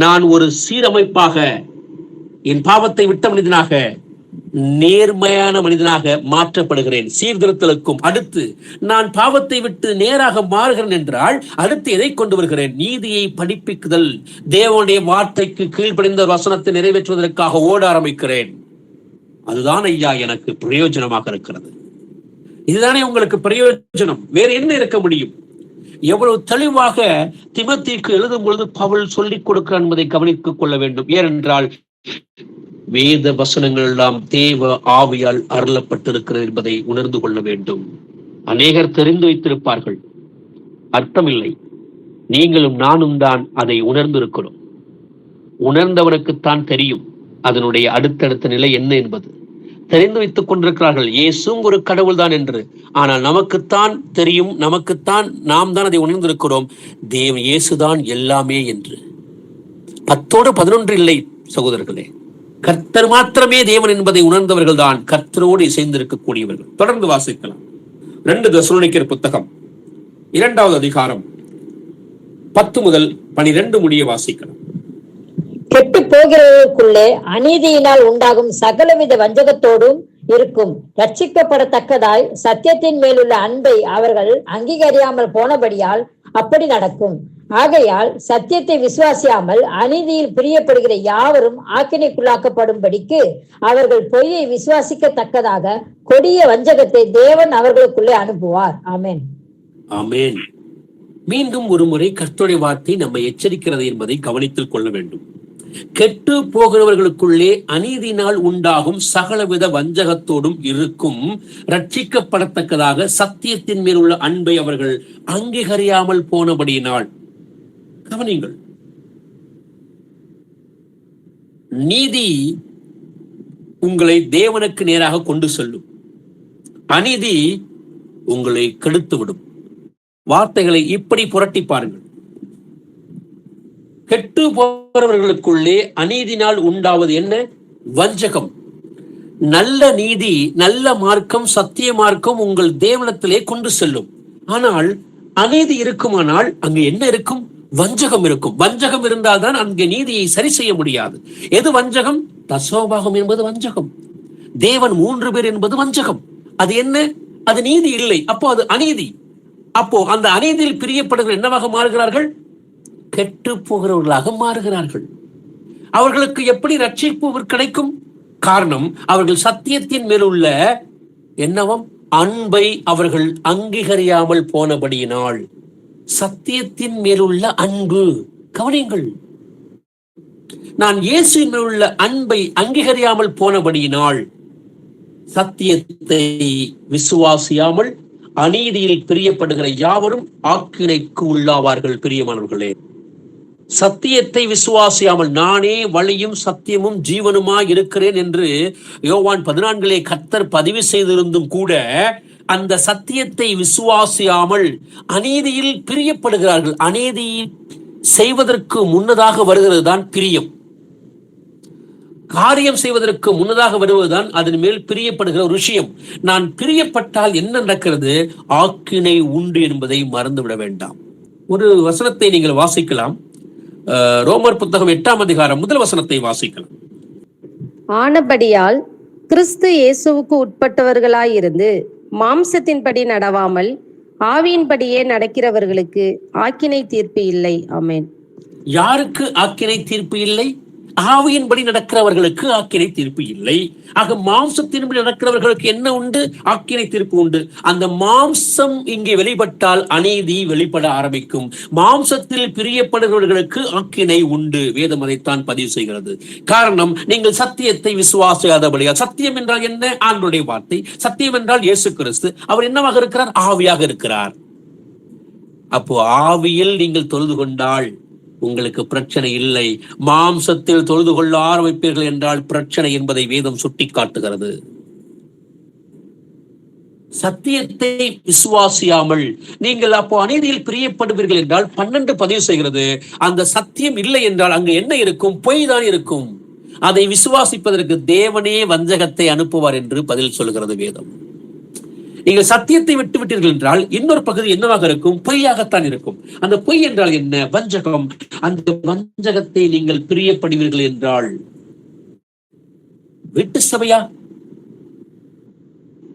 நான் ஒரு சீரமைப்பாக, என் பாவத்தை விட்ட மனிதனாக, நேர்மையான மனிதனாக மாற்றப்படுகிறேன். சீர்திருத்தலுக்கும் அடுத்து நான் பாவத்தை விட்டு நேராக மாறுகிறேன் என்றால் அடுத்து எதை கொண்டு வருகிறேன்? நீதியை படிப்பிக்குதல். தேவனுடைய வார்த்தைக்கு கீழ்ப்படிந்த வசனத்தை நிறைவேற்றுவதற்காக ஓட ஆரம்பிக்கிறேன். அதுதான் ஐயா எனக்கு பிரயோஜனமாக இருக்கிறது. இதுதானே உங்களுக்கு பிரயோஜனம். வேற என்ன இருக்க முடியும்? எவ்வளவு தெளிவாக திமோத்தேயுக்கு எழுதும் பொழுது பவுல் சொல்லிக் கொடுக்கிறார் என்பதை கவனித்துக் கொள்ள வேண்டும். ஏனென்றால் வேத வசனங்கள் எல்லாம் தேவ ஆவியால் அருளப்பட்டிருக்கிறது என்பதை உணர்ந்து கொள்ள வேண்டும். அநேகர் தெரிந்து வைத்திருப்பார்கள், அர்த்தமில்லை. நீங்களும் நானும் தான் அதை உணர்ந்திருக்கிறோம். உணர்ந்தவனுக்குத்தான் தெரியும் அதனுடைய அடுத்தடுத்த நிலை என்ன என்பது. தெரிந்து வைத்துக் கொண்டிருக்கிறார்கள் இயேசும் ஒரு கடவுள் தான் என்று. ஆனால் நமக்குத்தான் தெரியும், நமக்குத்தான், நாம் தான் அதை உணர்ந்திருக்கிறோம், தேவன் இயேசுதான் எல்லாமே என்று. 10-11 இல்லை சகோதரர்களே. கர்த்தர் மாத்திரமே தேவன் என்பதை உணர்ந்தவர்கள் தான் கர்த்தரோடு இசைந்திருக்கக்கூடியவர்கள். தொடர்ந்து வாசிக்கலாம். 2 தெசலோனிக்கர் புத்தகம் 2வது அதிகாரம் 10 முதல் 12 முடிய வாசிக்கலாம். கெட்டு போகிறவர்களுக்குள்ளே அநீதியினால் உண்டாகும் சகலவித வஞ்சகத்தோடும் இருக்கும். ரட்சிக்கப்படத்தக்கதாய் சத்தியத்தின் மேலுள்ள அன்பை அவர்கள் அங்கீகரியாமல் போனபடியால் அப்படி நடக்கும். ஆகையால் சத்தியத்தை விசுவாசியாமல் அநீதியில் பிரியப்படுகிற யாவரும் ஆக்கினைக்குள்ளாக்கப்படும்படிக்கு அவர்கள் பொய்யை விசுவாசிக்கத்தக்கதாக கொடிய வஞ்சகத்தை தேவன் அவர்களுக்குள்ளே அனுப்புவார். ஆமென். ஆமென். மீண்டும் ஒரு முறை கர்த்தருடைய வார்த்தை நம்மை எச்சரிக்கிறது என்பதை கவனித்துக் கொள்ள வேண்டும். கெட்டு போகிறவர்களுக்குள்ளே அநீதினால் உண்டாகும் சகலவித வஞ்சகத்தோடும் இருக்கும். ரட்சிக்கப்படத்தக்கதாக சத்தியத்தின் மேல் உள்ள அன்பை அவர்கள் அங்கீகரியாமல் போனபடியினால். கவனிங்கள், நீதி உங்களை தேவனுக்கு நேராக கொண்டு செல்லும், அநீதி உங்களை கெடுத்துவிடும். வார்த்தைகளை இப்படி புரட்டி பாருங்கள். கெட்டு போறவர்களுக்குள்ளே அநீதினால் உண்டாவது என்ன? வஞ்சகம். நல்ல நீதி, நல்ல மார்க்கம், சத்திய மார்க்கம் உங்கள் தேவனத்திலே கொண்டு செல்லும். ஆனால் அநீதி இருக்குமானால் அங்கு என்ன இருக்கும்? வஞ்சகம் இருக்கும். வஞ்சகம் இருந்தால்தான் அங்கே நீதியை சரி செய்ய முடியாது. எது வஞ்சகம்? தசோபாகம் என்பது வஞ்சகம். தேவன் 3 பேர் என்பது வஞ்சகம். அது என்ன? அது நீதி இல்லை. அப்போ அது அநீதி. அப்போ அந்த அநீதியில் பிரியப்படுகிற என்னவாக மாறுகிறார்கள்? கெட்டு போகிறவர்களாக மாறுகிறார்கள். அவர்களுக்கு எப்படி ரட்சிப்பு கிடைக்கும்? காரணம், அவர்கள் சத்தியத்தின் மேலுள்ள என்னவம்? அன்பை அவர்கள் அங்கீகரியாமல் போனபடியினால். சத்தியத்தின் மேலுள்ள அன்பு. கவனிங்கள், நான் இயேசுவின் மேலுள்ள அன்பை அங்கீகரியாமல் போனபடியினால் சத்தியத்தை விசுவாசியாமல் அநீதியில் பிரியப்படுகிற யாவரும் ஆக்கினைக்கு உள்ளாவார்கள். பிரியமானவர்களே, சத்தியத்தை விசுவாசியாமல் நானே வழியும் சத்தியமும் ஜீவனுமாய் இருக்கிறேன் என்று யோவான் 14 கர்த்தர் பதிவு செய்திருந்தும் கூட அந்த சத்தியத்தை விசுவாசியாமல் அநீதியில் பிரியப்படுகிறார்கள். அநீதி செய்வதற்கு முன்னதாக வருகிறது தான் பிரியம். காரியம் செய்வதற்கு முன்னதாக வருவதுதான் அதன் மேல் பிரியப்படுகிற ஒரு விஷயம். நான் பிரியப்பட்டால் என்ன நடக்கிறது? ஆக்கினை உண்டு என்பதை மறந்துவிட வேண்டாம். ஒரு வசனத்தை நீங்கள் வாசிக்கலாம். ரோமர் புத்தகம் 8ஆம் அதிகாரம் 1 வசனத்தை வாசிக்கலாம். ஆனபடியால் கிறிஸ்து இயேசுவுக்கு உட்பட்டவர்களாயிருந்து மாம்சத்தின்படி நடவாமல் ஆவியின்படியே நடக்கிறவர்களுக்கு ஆக்கினை தீர்ப்பு இல்லை. ஆமென். யாருக்கு ஆக்கினை தீர்ப்பு இல்லை? ஆவியின்படி நடக்கிறவர்களுக்கு ஆக்கினை தீர்ப்பு இல்லை. ஆக மாம்சத்தின்படி நடக்கிறவர்களுக்கு என்ன உண்டு? ஆக்கினை தீர்ப்பு உண்டு. அந்த மாம்சம் இங்கே வெளிப்பட்டால் அநீதி வெளிப்பட ஆரம்பிக்கும். மாம்சத்தில் பிரியப்படுகிறவர்களுக்கு ஆக்கினை உண்டு. வேதம் அதைத்தான் பதிவு செய்கிறது. காரணம், நீங்கள் சத்தியத்தை விசுவாசியாதபடியால். சத்தியம் என்றால் என்ன? ஆண்டவருடைய வார்த்தை. சத்தியம் என்றால் இயேசு கிறிஸ்து. அவர் என்னவாக இருக்கிறார்? ஆவியாக இருக்கிறார். அப்போ ஆவியில் நீங்கள் தொழுது கொண்டால் உங்களுக்கு பிரச்சனை இல்லை. மாம்சத்தில் தொழுது கொள்ள ஆரம்பிப்பீர்கள் என்றால் பிரச்சனை என்பதை வேதம் சுட்டி காட்டுகிறது. சத்தியத்தை விசுவாசியாமல் நீங்கள் அப்போ அநீதியில் பிரியப்படுவீர்கள் என்றால் 12 பதிவு செய்கிறது. அந்த சத்தியம் இல்லை என்றால் அங்கு என்ன இருக்கும்? பொய் தான் இருக்கும். அதை விசுவாசிப்பதற்கு தேவனே வஞ்சகத்தை அனுப்புவார் என்று பதில் சொல்கிறது வேதம். நீங்கள் சத்தியத்தை விட்டு விட்டீர்கள் என்றால் இன்னொரு பகுதி என்னவாக இருக்கும்? பொய்யாகத்தான் இருக்கும். அந்த பொய் என்றால் என்ன? வஞ்சகம். அந்த வஞ்சகத்தை நீங்கள் பிரியப்படுவீர்கள் என்றால் வீட்டு சபையா?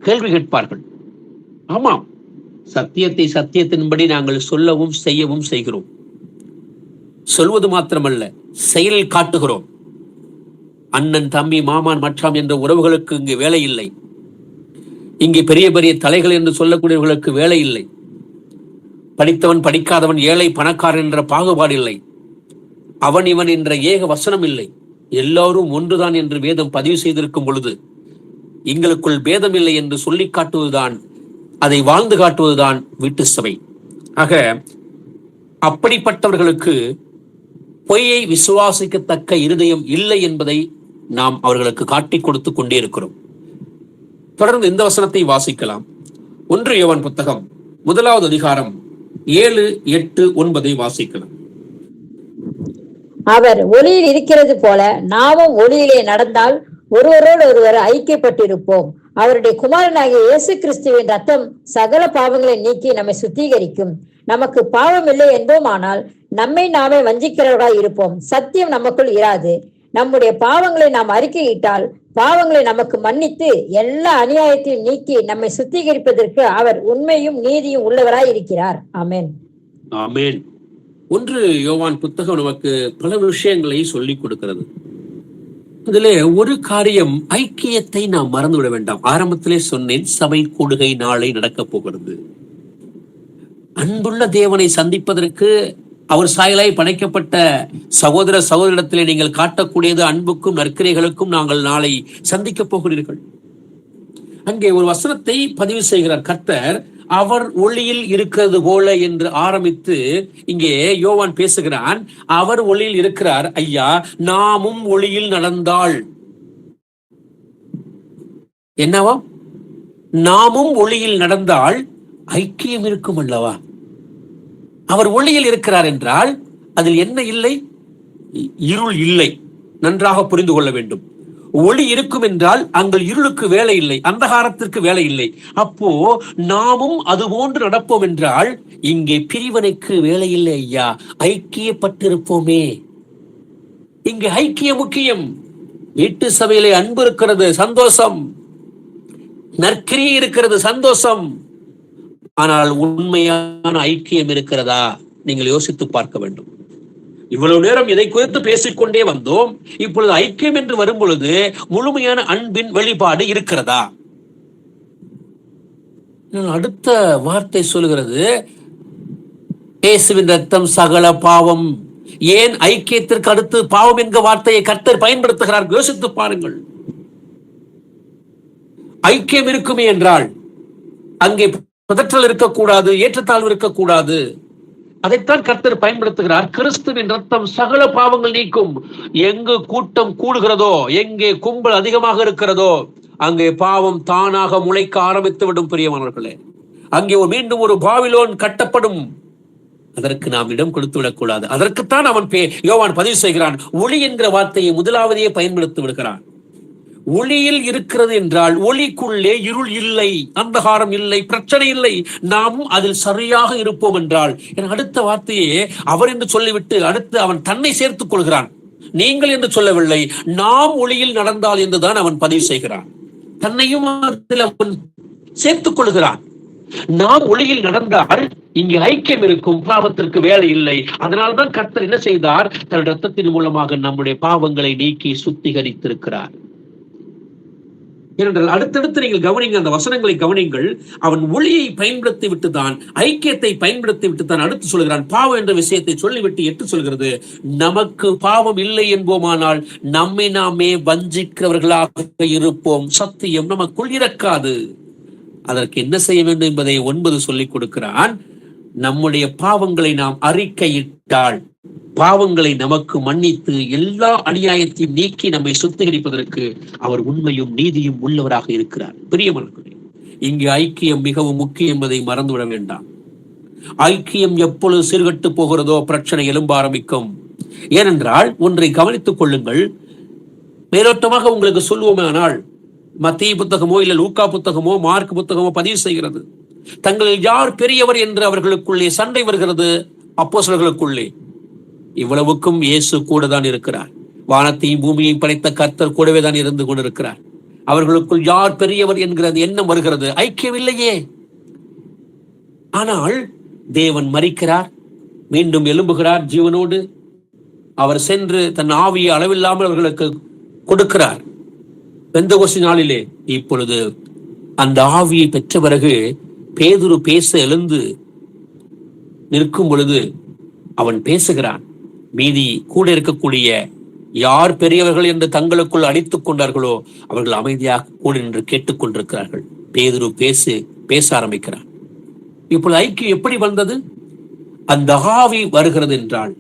கேள்வி கேட்பார்கள். ஆமாம், சத்தியத்தை சத்தியத்தின்படி நாங்கள் சொல்லவும் செய்யவும் செய்கிறோம். சொல்வது மாத்திரமல்ல, செயலில் காட்டுகிறோம். அண்ணன், தம்பி, மாமான், மச்சான் என்ற உறவுகளுக்கு இங்கு வேலை இல்லை. இங்கே பெரிய பெரிய தலைகள் என்று சொல்லக்கூடியவர்களுக்கு வேலை இல்லை. படித்தவன், படிக்காதவன், ஏழை, பணக்காரன் என்ற பாகுபாடு இல்லை. அவன் இவன் என்ற ஏக வசனம் இல்லை. எல்லோரும் ஒன்றுதான் என்று வேதம் பதிவு செய்திருக்கும் பொழுது எங்களுக்குள் பேதம் இல்லை என்று சொல்லி காட்டுவதுதான், அதை வாழ்ந்து காட்டுவதுதான் வீட்டு சபை. ஆக அப்படிப்பட்டவர்களுக்கு பொய்யை விசுவாசிக்கத்தக்க இருதயம் இல்லை என்பதை நாம் அவர்களுக்கு காட்டிக் கொடுத்து கொண்டே இருக்கிறோம். தொடர்ந்து இந்த வசனத்தை வாசிக்கலாம். 1 யோவான் புத்தகம் 1ஆவது அதிகாரம் 7, 8, 9 வாசிக்கலாம். அவர் ஒளியில் இருக்கிறது போல நாமும் ஒளியிலே நடந்தால் ஒருவரோடு ஒருவர் ஐக்கியப்பட்டிருப்போம். அவருடைய குமாரனாகிய இயேசு கிறிஸ்துவின் ரத்தம் சகல பாவங்களை நீக்கி நம்மை சுத்திகரிக்கும். நமக்கு பாவம் இல்லை என்போமானால் நம்மை நாமே வஞ்சிக்கிறவர்களாய் இருப்போம். சத்தியம் நமக்குள் இராது. நம்முடைய பாவங்களை நாம் அறிக்கையிட்டால் பாவங்களை நமக்கு மன்னித்து எல்லா அநியாயத்தையும் நீக்கி நம்மை சுத்திகரிப்பதற்கு அவர் உண்மையும் நீதியும் உள்ளவராய் இருக்கிறார். ஆமென். ஆமென். 1 யோவான் புத்தகம் நமக்கு பல விஷயங்களை சொல்லிக் கொடுக்கிறது. அதிலே ஒரு காரியம், ஐக்கியத்தை நாம் மறந்துவிட வேண்டாம். ஆரம்பத்திலே சொன்னேன், சபை கூடுகை நாளை நடக்கப் போகிறது. அன்புள்ள தேவனை சந்திப்பதற்கு அவர் சாயலாய் படைக்கப்பட்ட சகோதர சகோதரிடத்திலே நீங்கள் காட்டக்கூடியது அன்புக்கும் நற்கிரைகளுக்கும் நாங்கள் நாளை சந்திக்கப் போகிறீர்கள். அங்கே ஒரு வசனத்தை பதிவு செய்கிறார் கர்த்தர். அவர் ஒளியில் இருக்கிறது போல என்று ஆரம்பித்து இங்கே யோவான் பேசுகிறான். அவர் ஒளியில் இருக்கிறார். ஐயா, நாமும் ஒளியில் நடந்தால் என்னவா? நாமும் ஒளியில் நடந்தால் ஐக்கியம் இருக்கும் அல்லவா? அவர் ஒளியில் இருக்கிறார் என்றால் அதில் என்ன இல்லை? இருள் இல்லை. நன்றாக புரிந்து கொள்ள வேண்டும். ஒளி இருக்கும் என்றால் அங்கு இருளுக்கு வேலை இல்லை, அந்தகாரத்திற்கு வேலை இல்லை. அப்போ நாமும் அது போன்று நடப்போம் என்றால் இங்கே பிரிவினைக்கு வேலை இல்லை ஐயா, ஐக்கியப்பட்டிருப்போமே. இங்கே ஐக்கியம் முக்கியம். வீட்டு சபையிலே அன்பு இருக்கிறது, சந்தோஷம். நற்கிரியை இருக்கிறது, சந்தோஷம். ஆனால் உண்மையான ஐக்கியம் இருக்கிறதா? நீங்கள் யோசித்து பார்க்க வேண்டும். இவ்வளவு நேரம் இதை குறித்து பேசிக்கொண்டே வந்தோம். இப்பொழுது ஐக்கியம் என்று வரும் பொழுது முழுமையான அன்பின் வெளிப்பாடு இருக்கிறதா? அடுத்த வார்த்தை சொல்கிறது, இயேசுவின் ரத்தம் சகல பாவம். ஏன் ஐக்கியத்திற்கு அடுத்து பாவம் என்கிற வார்த்தையை கர்த்தர் பயன்படுத்துகிறார்? யோசித்து பாருங்கள். ஐக்கியம் இருக்குமே என்றால் அங்கே பதற்றல் இருக்கக்கூடாது, ஏற்றத்தாழ்வு இருக்கக்கூடாது. அதைத்தான் கர்த்தர் பயன்படுத்துகிறார். கிறிஸ்துவின் ரத்தம் சகல பாவங்கள் நீக்கும். எங்கு கூட்டம் கூடுகிறதோ, எங்கே கும்பல் அதிகமாக இருக்கிறதோ, அங்கே பாவம் தானாக முளைக்க ஆரம்பித்து விடும். பிரியமானவர்களே, அங்கே மீண்டும் ஒரு பாபிலோன் கட்டப்படும். அதற்கு நாம் இடம் கொடுத்து விடக்கூடாது. அதற்குத்தான் அவன் யோவான் பதிவு செய்கிறான். ஒளி என்கிற வார்த்தையை முதலாவதையே பயன்படுத்தி விடுகிறான். ஒளியில் இருக்கிறது என்றால் ஒளிக்குள்ளே இருள் இல்லை, அந்தகாரம் இல்லை, பிரச்சனை இல்லை. நாமும் அதில் சரியாக இருப்போம் என்றால், அடுத்த வார்த்தையே அவர் என்று சொல்லிவிட்டு அடுத்து அவன் தன்னை சேர்த்துக் கொள்கிறான். நீங்கள் என்று சொல்லவில்லை, நாம் ஒளியில் நடந்தால் என்றுதான் அவன் பதிவு செய்கிறான். தன்னையும் அதில் அவன் சேர்த்துக் கொள்கிறான். நாம் ஒளியில் நடந்தால் இங்கு ஐக்கியம் இருக்கும், பாவத்திற்கு வேலை இல்லை. அதனால்தான் கர்த்தர் என்ன செய்தார்? தன் ரத்தத்தின் மூலமாக நம்முடைய பாவங்களை நீக்கி சுத்திகரித்திருக்கிறார். ஏனென்றால் அடுத்தடுத்து நீங்கள் கவனிங்க, அந்த வசனங்களை கவனிங்கள். அவன் ஒளியை பயன்படுத்தி விட்டுதான், ஐக்கியத்தை பயன்படுத்தி விட்டுத்தான் அடுத்து சொல்கிறான். பாவம் என்ற விஷயத்தை சொல்லிவிட்டு 8 சொல்கிறது, நமக்கு பாவம் இல்லை என்போமானால் நம்மை நாமே வஞ்சிக்கிறவர்களாக இருப்போம், சத்தியம் நமக்குள் இறக்காது. அதற்கு என்ன செய்ய வேண்டும் என்பதை 9 சொல்லிக் கொடுக்கிறான். நம்முடைய பாவங்களை நாம் அறிக்கையிட்டால் பாவங்களை நமக்கு மன்னித்து எல்லா அநியாயத்தையும் நீக்கி நம்மை சுத்திகரிப்பதற்கு அவர் உண்மையும் நீதியும் உள்ளவராக இருக்கிறார். பிரியமானவர்களே, இங்கு ஐக்கியம் மிகவும் முக்கியம் என்பதை மறந்துவிட வேண்டாம். ஐக்கியம் எப்பொழுது சீர்கட்டு போகிறதோ பிரச்சனை எழும்ப ஆரம்பிக்கும். ஏனென்றால் ஒன்றை கவனித்துக் கொள்ளுங்கள். மேலோட்டமாக உங்களுக்கு சொல்லுவோமானால், மத்தேயு புத்தகமோ இல்ல லூக்கா புத்தகமோ மார்க் புத்தகமோ பதிவு செய்கிறது, தங்களில் யார் பெரியவர் என்று அவர்களுக்குள்ளே சண்டை வருகிறது. அப்போஸ்தலர்களுக்குள்ளே இவ்வளவுக்கும் இயேசு கூட தான் இருக்கிறார். வானத்தையும் பூமியையும் படைத்த கர்த்தர் கூடவே தான் இருந்து கொண்டிருக்கிறார். அவர்களுக்குள் யார் பெரியவர் என்கிறது எண்ணம் வருகிறது. ஐக்கியம் இல்லையே. ஆனால் தேவன் மரிக்கிறார், மீண்டும் எழும்புகிறார் ஜீவனோடு. அவர் சென்று தன் ஆவியை அளவில்லாமல் அவர்களுக்கு கொடுக்கிறார். பெந்தகோஸ்து நாளிலே இப்பொழுது அந்த ஆவியை பெற்ற பிறகு பேதுரு பேச எழுந்து நிற்கும் பொழுது அவன் பேசுகிறான். மீதி கூட இருக்கக்கூடிய யார் பெரியவர்கள் என்று தங்களுக்குள் அடித்துக் கொண்டார்களோ அவர்கள் அமைதியாக கூட நின்று கேட்டுக்கொண்டிருக்கிறார்கள். பேதுரு பேச ஆரம்பிக்கிறார். இப்பொழுது ஐக்கியம் எப்படி வந்தது? அந்த ஆவி வருகிறது என்றால்,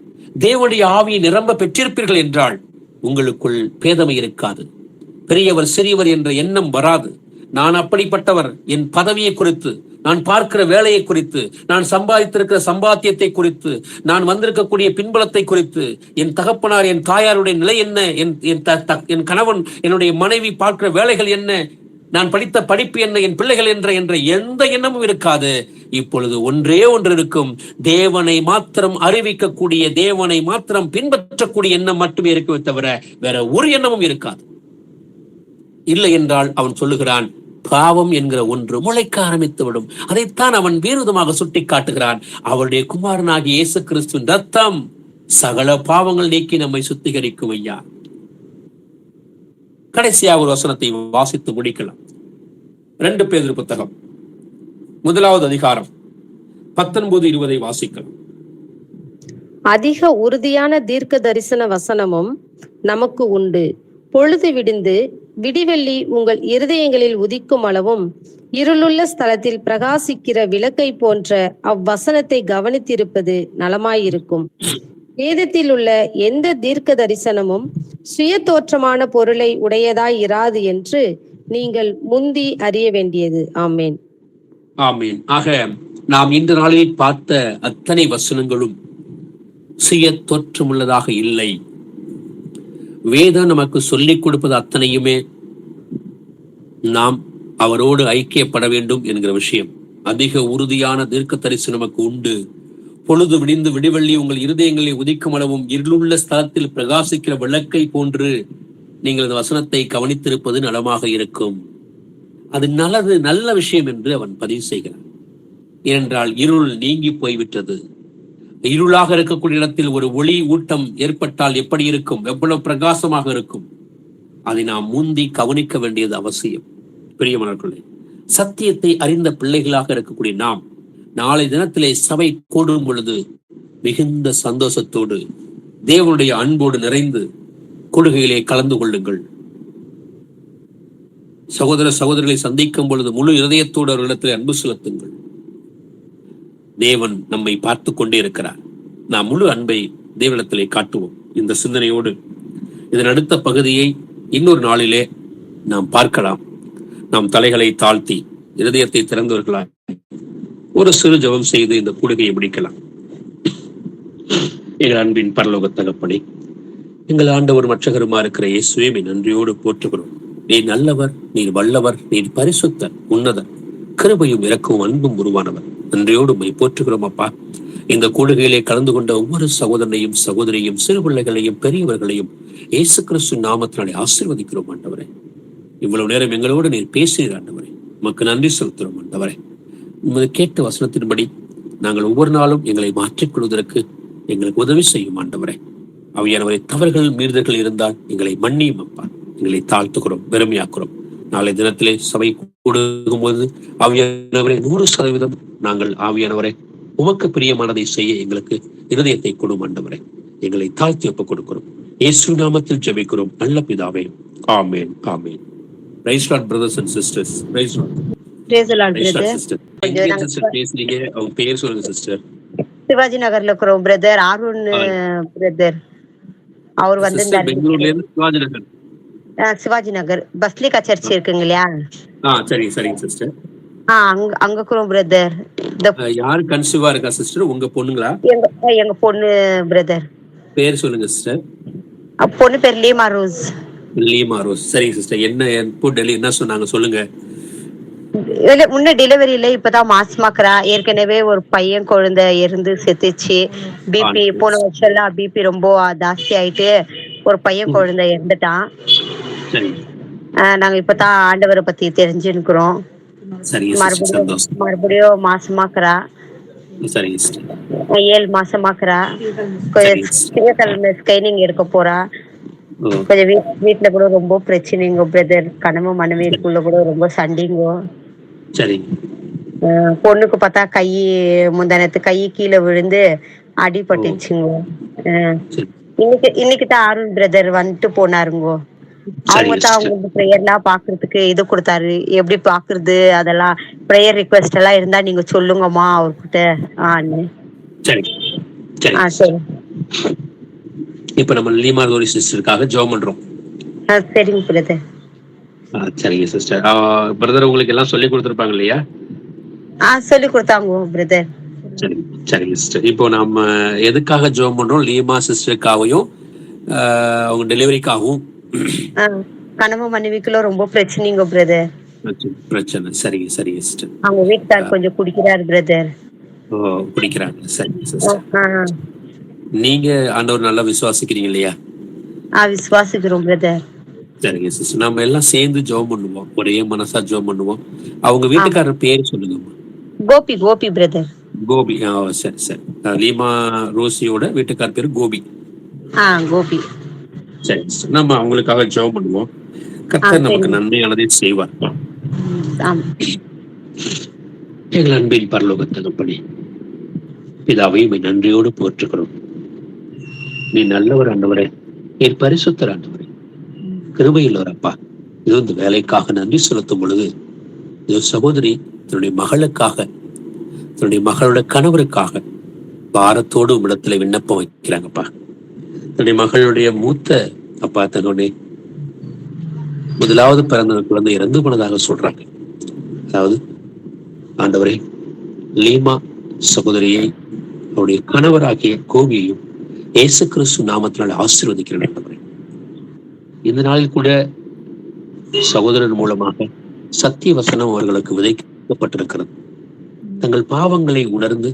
தேவனுடைய ஆவியை நிரம்ப பெற்றிருப்பீர்கள் என்றால் உங்களுக்குள் பேதமை இருக்காது. பெரியவர் சிறியவர் என்ற எண்ணம் வராது. நான் அப்படிப்பட்டவர், என் பதவியை குறித்து, நான் பார்க்கிற வேலையை குறித்து, நான் சம்பாதித்திருக்கிற சம்பாத்தியத்தை குறித்து, நான் வந்திருக்கக்கூடிய பின்பலத்தை குறித்து, என் தகப்பனார் என் தாயாருடைய நிலை என்ன, என் கணவன் என்னுடைய மனைவி பார்க்கிற வேலைகள் என்ன, நான் படித்த படிப்பு என்ன, என் பிள்ளைகள் என்ற எந்த எண்ணமும் இருக்காது. இப்பொழுது ஒன்றே ஒன்று இருக்கும், தேவனை மாத்திரம் அறிவிக்கக்கூடிய, தேவனை மாத்திரம் பின்பற்றக்கூடிய எண்ணம் மட்டுமே இருக்கவே தவிர வேற ஒரு எண்ணமும் இருக்காது. இல்லை என்றால் அவன் சொல்லுகிறான், பாவம் என்கிற ஒன்று முளைக்க ஆரம்பித்து விடும். அதைத்தான் அவன் வேறுவிதமாக சுட்டி காட்டுகிறான். அவருடைய குமாரனாகிய இயேசு கிறிஸ்துவின் ரத்தம் சகல பாவங்கள் நீக்கி நம்மை சுத்திகரிக்கும் ஐயா. கடைசியாக ஒரு வசனத்தை வாசித்து முடிக்கலாம். 2 பேதுரு புத்தகம் 1வது அதிகாரம் 19-20 வாசிக்கலாம். அதிக உறுதியான தீர்க்க தரிசன வசனமும் நமக்கு உண்டு. பொழுது விடிந்து விடிவெள்ளி உங்கள் இருதயங்களில் உதிக்கும் அளவும் இருளுள்ள ஸ்தலத்தில் பிரகாசிக்கிற விளக்கை போன்ற அவ்வசனத்தை கவனித்திருப்பது நலமாயிருக்கும். வேதத்தில் உள்ள எந்த தீர்க்க தரிசனமும் சுய தோற்றமான பொருளை உடையதாய் இராது என்று நீங்கள் முந்தி அறிய வேண்டியது. ஆமேன். ஆமேன். ஆக நாம் இன்று நாளில் பார்த்த அத்தனை வசனங்களும் சுய தோற்றமுள்ளதாக இல்லை. வேதம் நமக்கு சொல்லிக் கொடுப்பது அத்தனையுமே நாம் அவரோடு ஐக்கியப்பட வேண்டும் என்கிற விஷயம். அதிக உறுதியான தீர்க்க தரிசனம் நமக்கு உண்டு. பொழுது விடிந்து விடிவெள்ளி உங்கள் இருதயங்களில் உதிக்கும் அளவும் இருளுள்ள ஸ்தலத்தில் பிரகாசிக்கிற விளக்கை போன்று நீங்கள் இந்த வசனத்தை கவனித்திருப்பது நலமாக இருக்கும். அது நல்ல விஷயம் என்று அவன் பதிவு செய்கிறான். ஏனென்றால் இருள் நீங்கி போய்விட்டது. இருளாக இருக்கக்கூடிய இடத்தில் ஒரு ஒளி ஊட்டம் ஏற்பட்டால் எப்படி இருக்கும், எவ்வளவு பிரகாசமாக இருக்கும். அதை நாம் முந்தி கவனிக்க வேண்டியது அவசியம். பிரியமானவர்களே, சத்தியத்தை அறிந்த பிள்ளைகளாக இருக்கக்கூடிய நாம் நாளை தினத்திலே சபை கூடும் பொழுது மிகுந்த சந்தோஷத்தோடு தேவனுடைய அன்போடு நிறைந்து கொள்கையிலே கலந்து கொள்ளுங்கள். சகோதர சகோதரிகளை சந்திக்கும் பொழுது முழு இதயத்தோடு அவர்களிடத்தில் அன்பு செலுத்துங்கள். தேவன் நம்மை பார்த்து கொண்டே இருக்கிறார். நாம் முழு அன்பை தேவனிடத்திலே காட்டுவோம். இந்த சிந்தனையோடு இதன் அடுத்த பகுதியை இன்னொரு நாளிலே நாம் பார்க்கலாம். நாம் தலைகளை தாழ்த்தி இருதயத்தை திறந்தவர்களாய் ஒரு சிறு ஜெபம் செய்து இந்த கூடுகையை முடிக்கலாம். எங்கள் அன்பின் பரலோக தகப்பனே, எங்கள் ஆண்டவர் மற்றகருமா இருக்கிற இயேசுவே, நன்றியோடு போற்றுகிறோம். நீர் நல்லவர், நீர் வல்லவர், நீர் பரிசுத்தர், உன்னதர், கிருபையும் இரக்கமும் அன்பும் உருவானவர். நன்றியோடு உம்மை போற்றுகிறோம் அப்பா. இந்த கூடுகையிலே கலந்து கொண்ட ஒவ்வொரு சகோதரனையும் சகோதரியும் சிறு பிள்ளைகளையும் பெரியவர்களையும் இயேசு கிறிஸ்து நாமத்தினாலே ஆசீர்வதிக்கிறோம் ஆண்டவரே. இவ்வளவு நேரம் எங்களோடு நீர் பேசுகிறீர் ஆண்டவரே. உமக்கு நன்றி செலுத்துகிறோம் ஆண்டவரே. உமது கேட்ட வசனத்தின்படி நாங்கள் ஒவ்வொரு நாளும் எங்களை மாற்றிக்கொள்வதற்கு எங்களுக்கு உதவி செய்யும் ஆண்டவரே. அவையானவரை தவறுகள் மீறுதல்கள் இருந்தால் எங்களை மன்னியும் அப்பா. எங்களை தாழ்த்துக்கிறோம், பெருமையாக்குறோம். நாளை தினத்திலே சபை கூடும் போது ஆவியானவரை 100% நாங்கள் ஆவியானவரை உமக்கு பிரியமானதை செய்ய எங்களுக்கு இருதயத்தை கொடும் ஆண்டவரை. எங்களை தாழ்த்தி ஒப்புக் கொடுக்கிறோம். இயேசு நாமத்தில் ஜெபிக்கிறோம் நல்ல பிதாவே. ஆமென், ஆமென். Praise Lord, brothers and sisters. Praise Lord. Praise the Lord, brother. Sister பேசுறீங்க, அவங்க பேர் சொல்லுங்க சிஸ்டர். சிவாஜி நகர்ல இருக்கிறோம் பிரதர். அருண் பிரதர் அவர் வந்து பெங்களூர்ல இருந்து சிவாஜி நகர். சிவாஜி நகர் பஸ்லிகா சர்ச் இருக்குங்க இல்லையா? சரி, சரிங்க சிஸ்டர். அங்க இருக்கிறோம் பிரதர். யாரு கன்சீவா இருக்கா சிஸ்டர்? உங்க பொண்ணுங்களா? எங்க பொண்ணு பிரதர். பேர் சொல்லுங்க சிஸ்டர். பொண்ணு பேர் லீமா ரோஸ். Lima rose. சரிங்க சிஸ்டர். என்ன சொன்னாங்க சொல்லுங்க. முன்ன டெலிவரியில இப்பதான் மாசமாக்குறா. ஏற்கனவே ஒரு பையன் குழந்தை இருந்து செத்துச்சு. பிபி போன வருஷம் எல்லாம் பிபி ரொம்ப ஜாஸ்தி ஆயிட்டு ஒரு பையன் குழந்தை இறந்துட்டான். நாங்க இப்பதான் ஆண்டவரை பத்தி தெரிஞ்சுக்கிறோம். மறுபடியும் மாசமாக்குறா. 7 மாசமாக்குறா. திங்கட்கிழமை ஸ்கேனிங் எடுக்க போறா. கொஞ்சம் வீட்டுல கூட ரொம்ப பிரச்சனைங்க பிரதர். கணவன் மனைவிக்குள்ள கூட ரொம்ப சண்டைங்க. பொண்ணுக்கு பார்த்தா கை முந்தானத்து கை கீழே விழுந்து அடிபட்டுச்சுங்க. இன்னைக்கு தான் அருண் பிரதர் வந்துட்டு போனாருங்க. அவங்க தான் அவங்க ப்ரேயர்லாம் பாக்குறதுக்கு இது கொடுத்தாரு. எப்படி பாக்குறது அதெல்லாம் ப்ரேயர் ரிக்வெஸ்ட் எல்லாம் இருந்தா நீங்க சொல்லுங்கம்மா அவர்கிட்ட. சரி. இப்ப நம்ம லீமா ரோரி சிஸ்டருக்காக ஜெபம் பண்றோம். சரிங்க பிரதர். சரிங்க சிஸ்டர். பிரதர் உங்களுக்கு எல்லாம் சொல்லி கொடுத்திருப்பாங்க இல்லையா? சொல்லி கொடுத்தாங்க பிரதர். சரிங்க சிஸ்டர். இப்போ நம்ம எதுக்காக ஜெபம் பண்றோம்? லீமா சிஸ்டருக்காகவும் அவங்க டெலிவரிக்காகவும். கணவன் மனைவிக்குள்ள ரொம்ப பிரச்சனைங்க பிரதர். பிரச்சனை. சரிங்க சிஸ்டர். அவங்க வீட்டுக்கார் கொஞ்சம் குடிக்கிறாரு பிரதர். குடிக்கிறாங்க. சரிங்க சிஸ்டர். நீங்க ஆண்டவர் நல்லா விசுவாசிக்கிறீங்க இல்லையா? விசுவாசிக்கிறோம் பிரதர். சரிங்க சிஸ்டர், நம்ம எல்லாம் சேர்ந்து ஜெபம் பண்ணுவோம், ஒரே மனசா ஜெபம் பண்ணுவோம். அவங்க வீட்டுக்காரர் பேர் சொல்லுங்கம்மா. கோபி, கோபி பிரதர். கோபி. சரி சரி. லீமா ரோசியோட வீட்டுக்கார் பேரு கோபி. கோபி. சரி sister. நம்ம அவங்களுக்காக ஜெபம் பண்ணுவோம். கர்த்தர் நமக்கு நன்மையானதை செய்வார். எங்கள் அன்பின் பரலோக தகப்பனே, பிதாவை உம்மை நன்றியோடு போற்றுகிறோம். நீ நல்லவர் ஆண்டவரே, நீர் பரிசுத்தர் ஆண்டவரே, கிருபையுள்ளவர் அப்பா. இது இந்த வேலைக்காக நன்றி செலுத்தும் பொழுது இது சகோதரி தன்னுடைய மகளுக்காக, தன்னுடைய மகளோட கணவருக்காக பாரத்தோடு உம்மிடத்துல விண்ணப்பம் வைக்கிறாங்கப்பா. தன்னுடைய மகளுடைய மூத்த அப்பா தன்னுடைய முதலாவது பிறந்த குழந்தை இறந்து போனதாக சொல்றாங்க. அதாவது ஆண்டவரே, லீமா சகோதரியை அவருடைய கணவராகிய கோபியையும் இயேசு கிறிஸ்து நாமத்தினால் ஆசீர்வதிக்கிறேன் ஆண்டவரே. இந்த நாளில் கூட சகோதரன் மூலமாக சத்திய வசனம் அவர்களுக்கு விதைக்கப்பட்டிருக்கிறது. தங்கள் பாவங்களை உணர்ந்து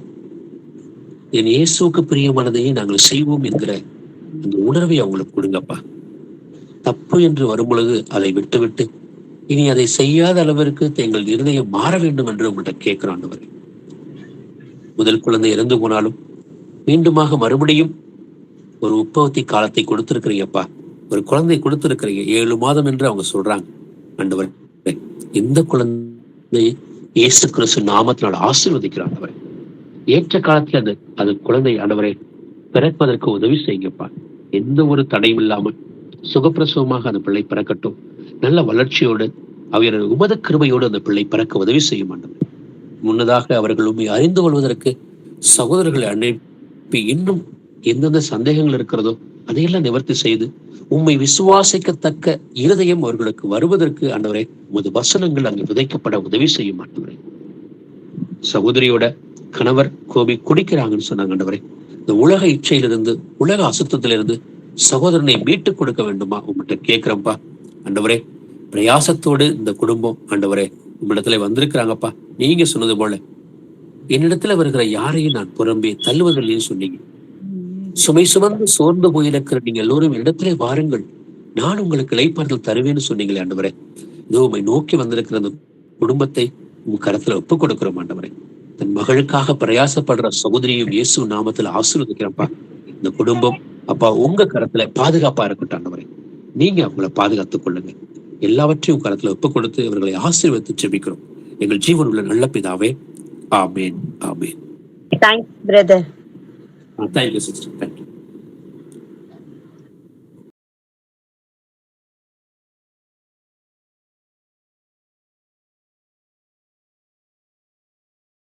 என் இயேசுக்கு பிரியமானதையே நாங்கள் செய்வோம் என்கிற அந்த உணர்வை அவங்களுக்கு கொடுங்கப்பா. தப்பு என்று வரும் பொழுது அதை விட்டுவிட்டு இனி அதை செய்யாத அளவிற்கு எங்கள் இருதயம் மாற வேண்டும் என்று உங்கள்கிட்ட கேட்கிறோம் ஆண்டவரே. முதல் குழந்தை இறந்து போனாலும் மீண்டுமாக மறுபடியும் ஒரு உற்பத்தி காலத்தை கொடுத்திருக்கிறீங்கப்பா. ஒரு குழந்தை கொடுத்திருக்கிறீங்க, 7 மாதம் என்று அவங்க சொல்றாங்க ஆண்டவரே. இந்த குழந்தையை இயேசு கிறிஸ்து நாமத்தினால் ஆசீர்வதிக்கிறார் ஆண்டவரே. ஏற்ற காலத்துல அது குழந்தை ஆண்டவரே பிறப்பதற்கு உதவி செய்யுங்கப்பா. எந்த ஒரு தடையும் இல்லாமல் சுகப்பிரசவமாக அந்த பிள்ளை பிறக்கட்டும். நல்ல வளர்ச்சியோடு அவரது உமத கிருபையோடு அந்த பிள்ளை பிறக்க உதவி செய்ய மாட்டோம். முன்னதாக அவர்கள் உண்மை அறிந்து கொள்வதற்கு சகோதரர்களை அனுப்பி இன்னும் எந்தெந்த சந்தேகங்கள் இருக்கிறதோ அதையெல்லாம் நிவர்த்தி செய்து உம்மை விசுவாசிக்கத்தக்க இருதயம் அவர்களுக்கு வருவதற்கு ஆண்டவரே உமது வசனங்கள் அங்கு விதைக்கப்பட உதவி செய்ய மாட்டவரே. சகோதரியோட கணவர் கோபி குடிக்கிறாங்கன்னு சொன்னாங்க ஆண்டவரே. இந்த உலக இச்சையிலிருந்து, உலக அசுத்தத்திலிருந்து சகோதரனை மீட்டுக் கொடுக்க வேண்டுமா உங்கள்கிட்ட கேட்கிறப்பா ஆண்டவரே. பிரயாசத்தோடு இந்த குடும்பம் ஆண்டவரே உங்களிடத்துல வந்திருக்கிறாங்கப்பா. நீங்க சொன்னது போல என்னிடத்துல வருகிற யாரையும் நான் புறம்பே தள்ளுவதில்லைன்னு சொன்னீங்க. சுமை சுமந்து சோர்ந்து போயிருக்கிற நீங்க எல்லோரும் இடத்திலே வாருங்கள், நான் உங்களுக்கு இளைப்பாறுதல் தருவேன்னு சொன்னீங்களே ஆண்டவரே. இதோ உம்மை நோக்கி வந்திருக்கிற அந்த குடும்பத்தை உங்க கரத்துல ஒப்புக் கொடுக்கிறோம் ஆண்டவரே. தன் மகளுக்காக பிரயாசப்படுற சகோதரியும் இயேசு நாமத்துல ஆசீர்வதிக்கிறப்பா. இந்த குடும்பம் அப்பா உங்க கரத்துல பாதுகாப்பா இருக்கட்டும் ஆண்டவரே. நீங்க அவங்களை பாதுகாத்துக் கொள்ளுங்க. எல்லாவற்றையும் கரத்துல ஒப்புக் கொடுத்து இவர்களை ஆசீர்வதித்து ஜெபிக்கிறோம் எங்கள் ஜீவன் உள்ள நல்ல பிதாவே. ஆமேன், ஆமேன். Thanks brother. Thank you sister.